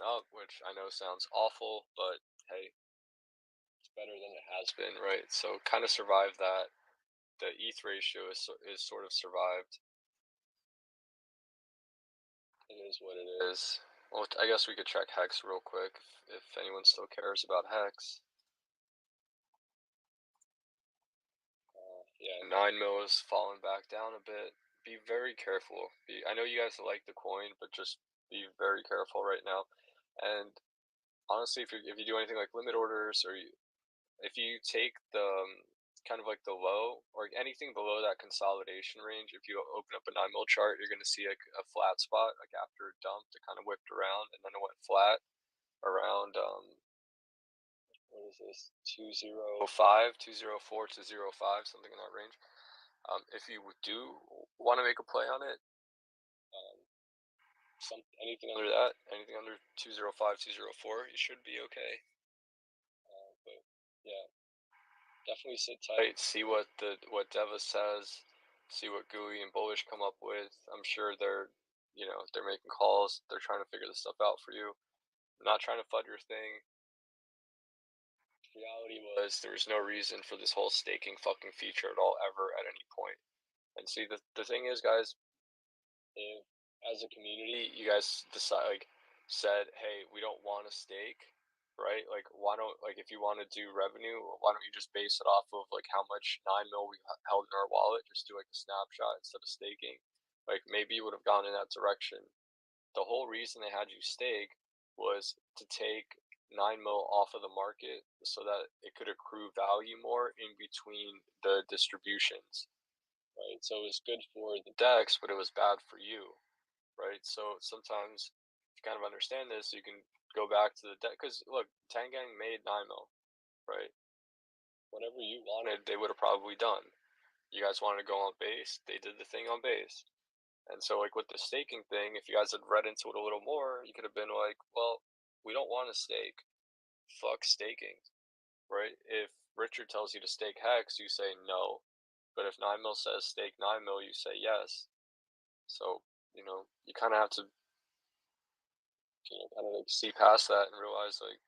up, which I know sounds awful, but hey, it's better than it has been, right? So kind of survived that. The ETH ratio is sort of survived. It is what it is. Well, I guess we could check Hex real quick if anyone still cares about Hex. Yeah, 9 mil is falling back down a bit. Be very careful. I know you guys like the coin, but just be very careful right now. And honestly, if you do anything like limit orders, or if you take the kind of like the low or anything below that consolidation range, if you open up a 9 mil chart, you're going to see like a flat spot, like after it dumped, it kind of whipped around and then it went flat around what is this, 205, 204 to 05, something in that range. If you do want to make a play on it, anything under that, anything under 205, 204, you should be okay. But yeah, definitely sit tight, see what Deva says, see what Gooey and Bullish come up with. I'm sure they're they're making calls, they're trying to figure this stuff out for you. I'm not trying to FUD your thing. Reality was there was no reason for this whole staking fucking feature at all ever at any point. And see, the thing is, guys, if as a community you guys said, hey, we don't want to stake, right? Like, why don't, like, if you want to do revenue, why don't you just base it off of like how much 9 mil we held in our wallet, just do like a snapshot instead of staking. Like, maybe you would have gone in that direction. The whole reason they had you stake was to take 9 mil off of the market so that it could accrue value more in between the distributions, right? So it was good for the DEX, but it was bad for you, right? So sometimes, if you kind of understand this, you can go back to the DEX. Because look, Tangang made 9 mil, right? Whatever you wanted, they would have probably done. You guys wanted to go on base, they did the thing on base. And so, like, with the staking thing, if you guys had read into it a little more, you could have been like, well, we don't want to stake. Fuck staking, right? If Richard tells you to stake Hex, you say no. But if 9 mil says stake 9 mil, you say yes. So, you kind of have to, kind of like see past that and realize, like,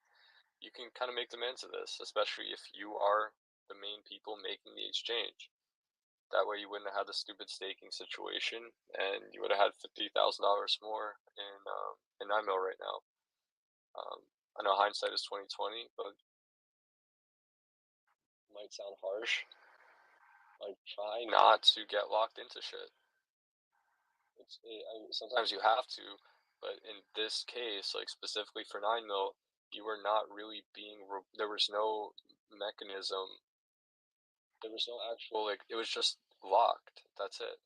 you can kind of make demands of this, especially if you are the main people making the exchange. That way, you wouldn't have had the stupid staking situation, and you would have had $50,000 more in 9 mil right now. I know hindsight is 2020, but it might sound harsh. Like, try not to get locked into shit. Sometimes you have to, but in this case, like specifically for 9 mil, you were not really being. There was no mechanism. There was no actual, like, it was just locked. That's it.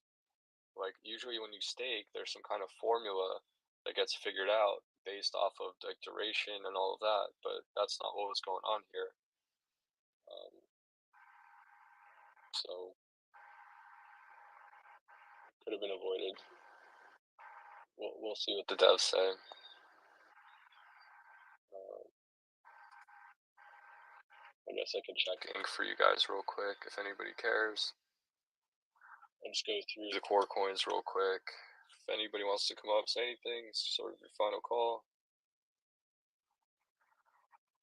Like, usually when you stake, there's some kind of formula that gets figured out based off of like duration and all of that, but that's not what was going on here. So could have been avoided. We'll see what the devs say. I guess I can check ink for you guys real quick if anybody cares. I'll just go through the core coins real quick. If anybody wants to come up, say anything, it's sort of your final call.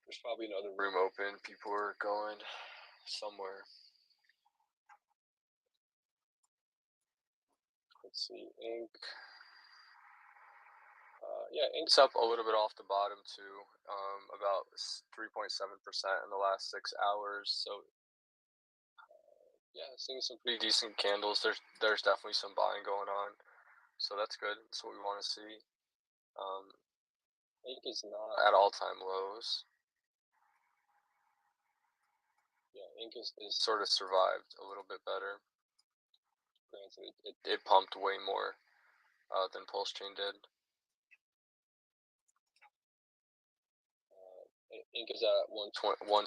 There's probably another room open. People are going somewhere. Let's see, ink. Yeah, ink's up a little bit off the bottom too, about 3.7% in the last 6 hours. So yeah, seeing some pretty decent candles. There's definitely some buying going on, so that's good. That's what we want to see. Ink is not at all-time lows. Yeah, ink is sort of survived a little bit better. Granted, it pumped way more than Pulse Chain did. Ink is at 162. Let's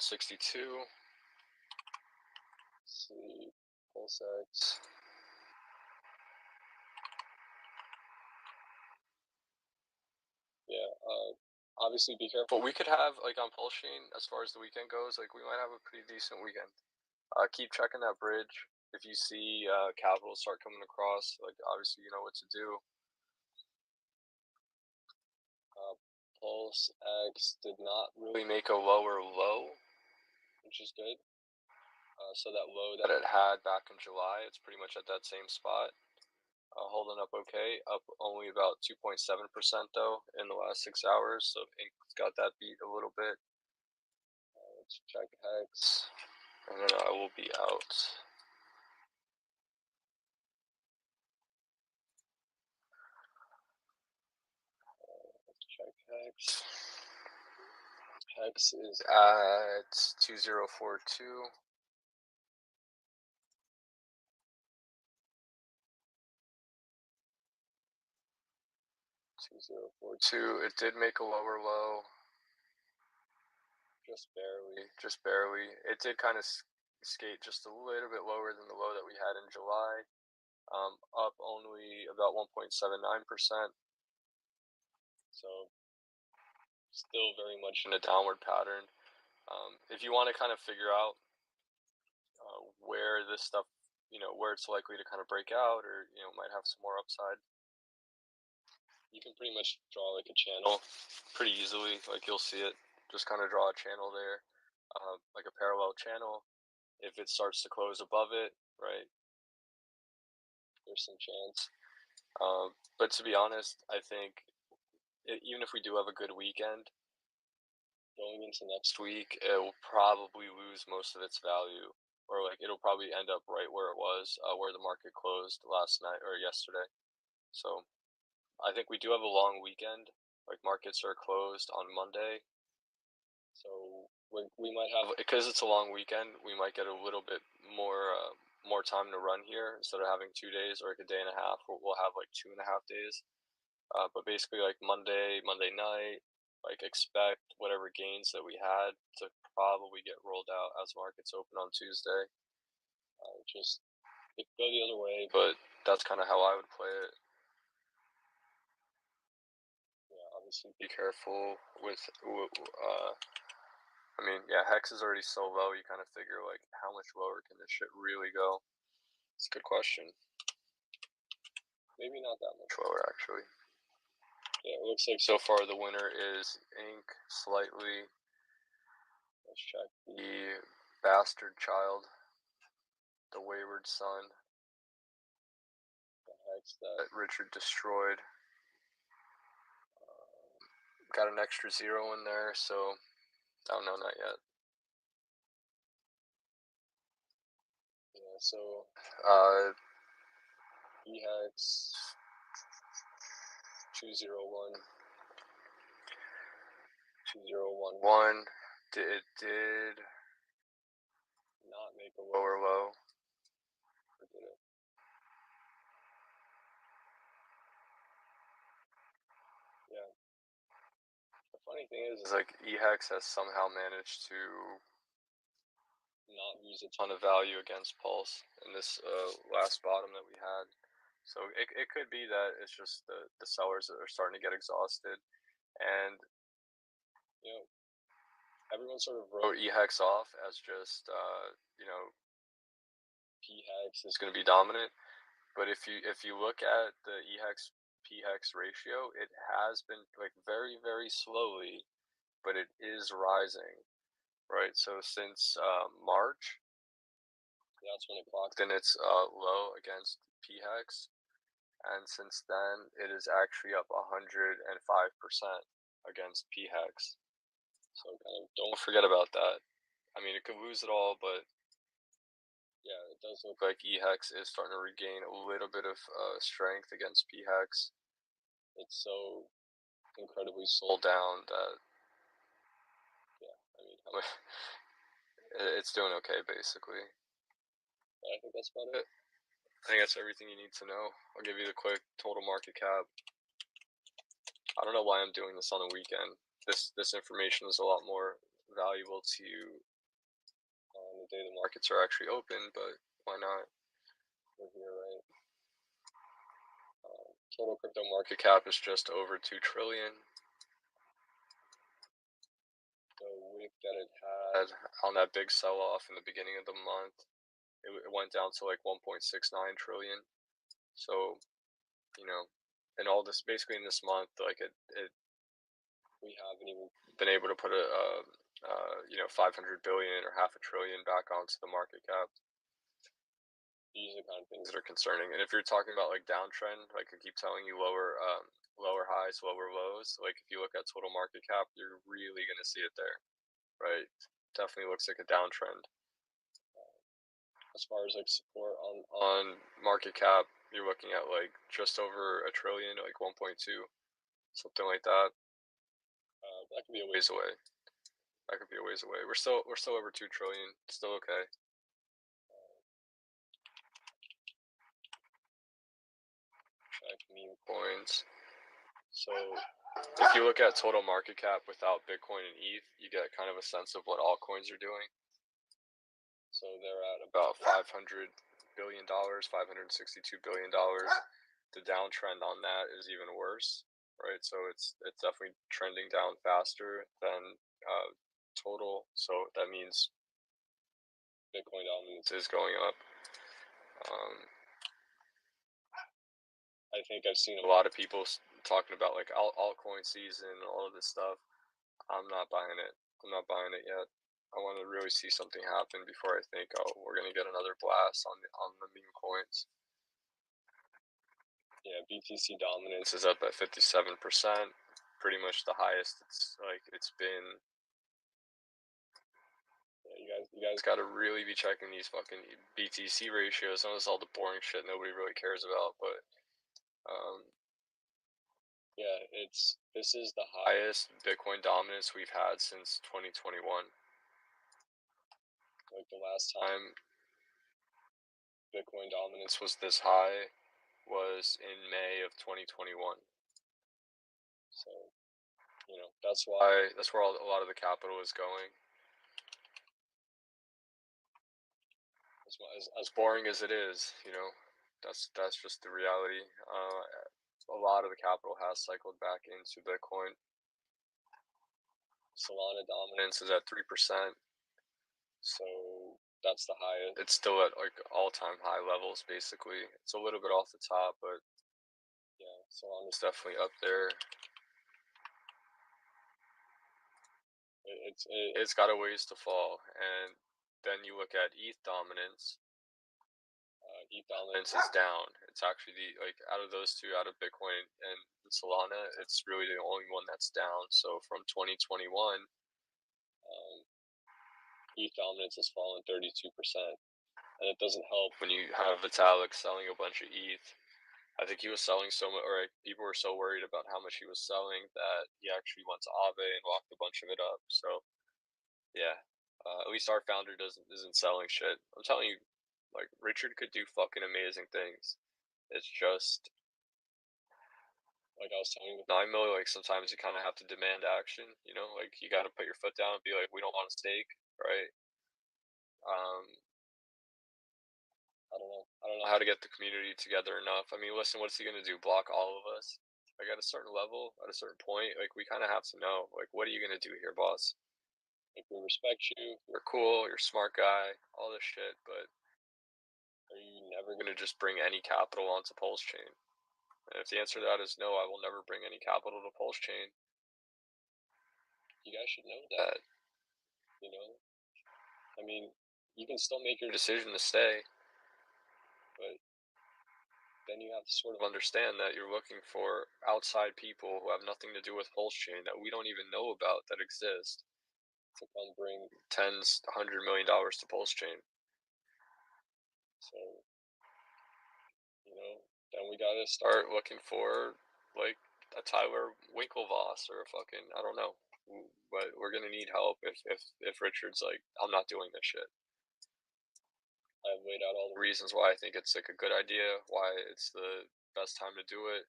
see, PulseX. Yeah, obviously be careful. We could have, like, on Pulse Chain, as far as the weekend goes, like, we might have a pretty decent weekend. Keep checking that bridge. If you see capital start coming across, like, obviously you know what to do. Pulse X did not really make a lower low, which is good. So that low that it had back in July, it's pretty much at that same spot. Holding up okay, up only about 2.7% though in the last 6 hours. So Ink's got that beat a little bit. Let's check Hex, and then I will be out. Let's check Hex. Hex is at 2042. 2042. It did make a lower low. Just barely. It did kind of skate just a little bit lower than the low that we had in July. Up only about 1.79%. So still very much in a downward pattern. If you want to kind of figure out where this stuff, where it's likely to kind of break out, or might have some more upside. You can pretty much draw like a channel pretty easily. Like you'll see it. Just kind of draw a channel there, like a parallel channel. If it starts to close above it, right, there's some chance. But to be honest, I think even if we do have a good weekend, going into next week, it will probably lose most of its value, or like it'll probably end up right where it was, where the market closed last night or yesterday. So I think we do have a long weekend. Like markets are closed on Monday, so we might have, because it's a long weekend, we might get a little bit more time to run here instead of having 2 days or like a day and a half. We'll have like 2.5 days. But basically, like Monday night, like expect whatever gains that we had to probably get rolled out as markets open on Tuesday. Just it could go the other way, but that's kind of how I would play it. Yeah, obviously be careful with. I mean, yeah, Hex is already so low. You kind of figure like, how much lower can this shit really go? It's a good question. Maybe not that much lower, actually. Yeah, it looks like so far the winner is Ink slightly. Let's check the bastard child, the wayward son, the Hex that Richard destroyed. Got an extra 0 in there, so oh no, not yet. Yeah, so EHEX 201 2011 it did not make a lower low. Or did it? Yeah. The funny thing is like EHEX has somehow managed to not lose a ton of value against Pulse in this last bottom that we had. So it could be that it's just the sellers that are starting to get exhausted, and everyone sort of wrote EHEX off as just PHEX is going to be dominant. But if you look at the EHEX PHEX ratio, it has been like very, very slowly, but it is rising, right? So since March, that's when it clocked in its low against PHEX, and since then it is actually up 105% against PHEX. So kind of don't forget about that. I mean, it could lose it all, but yeah, it does look like EHEX is starting to regain a little bit of strength against PHEX. It's so incredibly sold down that, yeah, I mean, it's doing okay basically. I think that's about it. I think that's everything you need to know. I'll give you the quick total market cap. I don't know why I'm doing this on the weekend. This information is a lot more valuable to you on the day the markets are actually open, but why not? We're here, right? Total crypto market cap is just over 2 trillion. The wick that it had on that big sell-off in the beginning of the month, it went down to like 1.69 trillion. So, and all this basically in this month, like we haven't even been able to put 500 billion or half a trillion back onto the market cap. These are the kind of things that are concerning. And if you're talking about like downtrend, like I keep telling you, lower highs, lower lows, like if you look at total market cap, you're really going to see it there, right? Definitely looks like a downtrend. As far as like support on market cap, you're looking at like just over a trillion, like 1.2, something like that. That could be a ways away. We're still over 2 trillion. Still okay. Check meme coins. So if you look at total market cap without Bitcoin and ETH, you get kind of a sense of what altcoins are doing. So they're at about $500 billion, $562 billion. The downtrend on that is even worse, right? So it's definitely trending down faster than total. So that means Bitcoin dominance is going up. I think I've seen a lot of people talking about like altcoin season and all of this stuff. I'm not buying it. I'm not buying it yet. I want to really see something happen before I think, oh, we're gonna get another blast on the meme coins. Yeah, BTC dominance is up at 57%, pretty much the highest it's been. Yeah, you guys got to really be checking these fucking BTC ratios. Some of this all the boring shit nobody really cares about, but yeah, this is the highest Bitcoin dominance we've had since 2021. Like the last time Bitcoin dominance was this high was in May of 2021. So, that's where a lot of the capital is going. As boring as it is, that's just the reality. A lot of the capital has cycled back into Bitcoin. Solana dominance is at 3%. So that's the highest. It's still at like all-time high levels, basically. It's a little bit off the top, but yeah, Solana's definitely up there. It's got a ways to fall, and then you look at ETH dominance. ETH dominance is down. It's actually out of those two, out of Bitcoin and Solana, it's really the only one that's down. So from 2021, ETH dominance has fallen 32%. And it doesn't help when you have Vitalik selling a bunch of ETH. I think he was selling so much, or people were so worried about how much he was selling that he actually went to Aave and locked a bunch of it up. So, yeah, at least our founder isn't selling shit. I'm telling you, like Richard could do fucking amazing things. It's just like I was telling you with 9 mil. Like sometimes you kind of have to demand action. Like you got to put your foot down and be like, we don't want a stake, right? I don't know. I don't know how to get the community together enough. I mean, listen, what's he gonna do? Block all of us? Like at a certain level, at a certain point, like we kind of have to know, like, what are you gonna do here, boss? Like we respect you. You're cool. You're a smart guy. All this shit, but are you never gonna just bring any capital onto Pulse Chain? And if the answer to that is no, I will never bring any capital to Pulse Chain. You guys should know that. I mean, you can still make your decision to stay, but then you have to sort of understand that you're looking for outside people who have nothing to do with Pulse Chain that we don't even know about that exist to come bring tens, $100 million to Pulse Chain. So, then we gotta start looking for like a Tyler Winklevoss or a fucking, I don't know, but we're gonna need help if Richard's like, I'm not doing this shit. I've laid out all the reasons why I think it's like a good idea, why it's the best time to do it.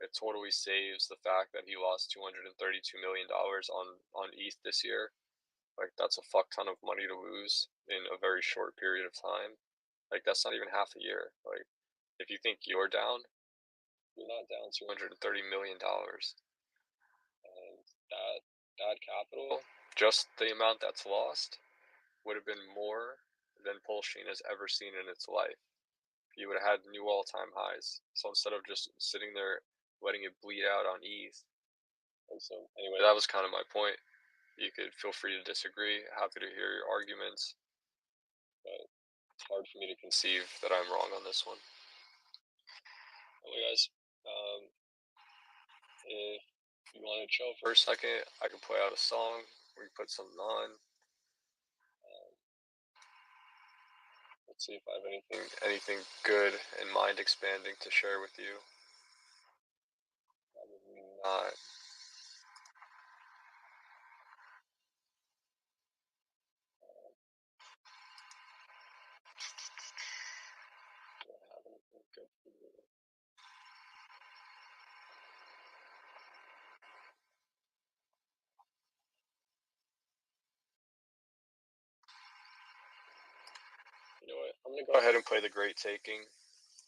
It totally saves the fact that he lost $232 million on ETH this year. Like that's a fuck ton of money to lose in a very short period of time. Like that's not even half a year. Like if you think you're down, you're not down $230 million. And that capital, just the amount that's lost, would have been more than Pulse Chain has ever seen in its life. You would have had new all-time highs. So instead of just sitting there letting it bleed out on ETH. And so anyway, that was kind of my point. You could feel free to disagree. Happy to hear your arguments. But it's hard for me to conceive that I'm wrong on this one. Anyway, guys, if you want to chill for a second, I can play out a song. We can put something on. Let's see if I have anything good and mind expanding to share with you. Probably not. Do I have anything good for you? You know what? I'm gonna go ahead and play The Great Taking.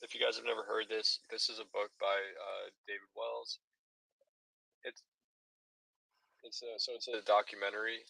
If you guys have never heard this, this is a book by David Wells. It's a documentary.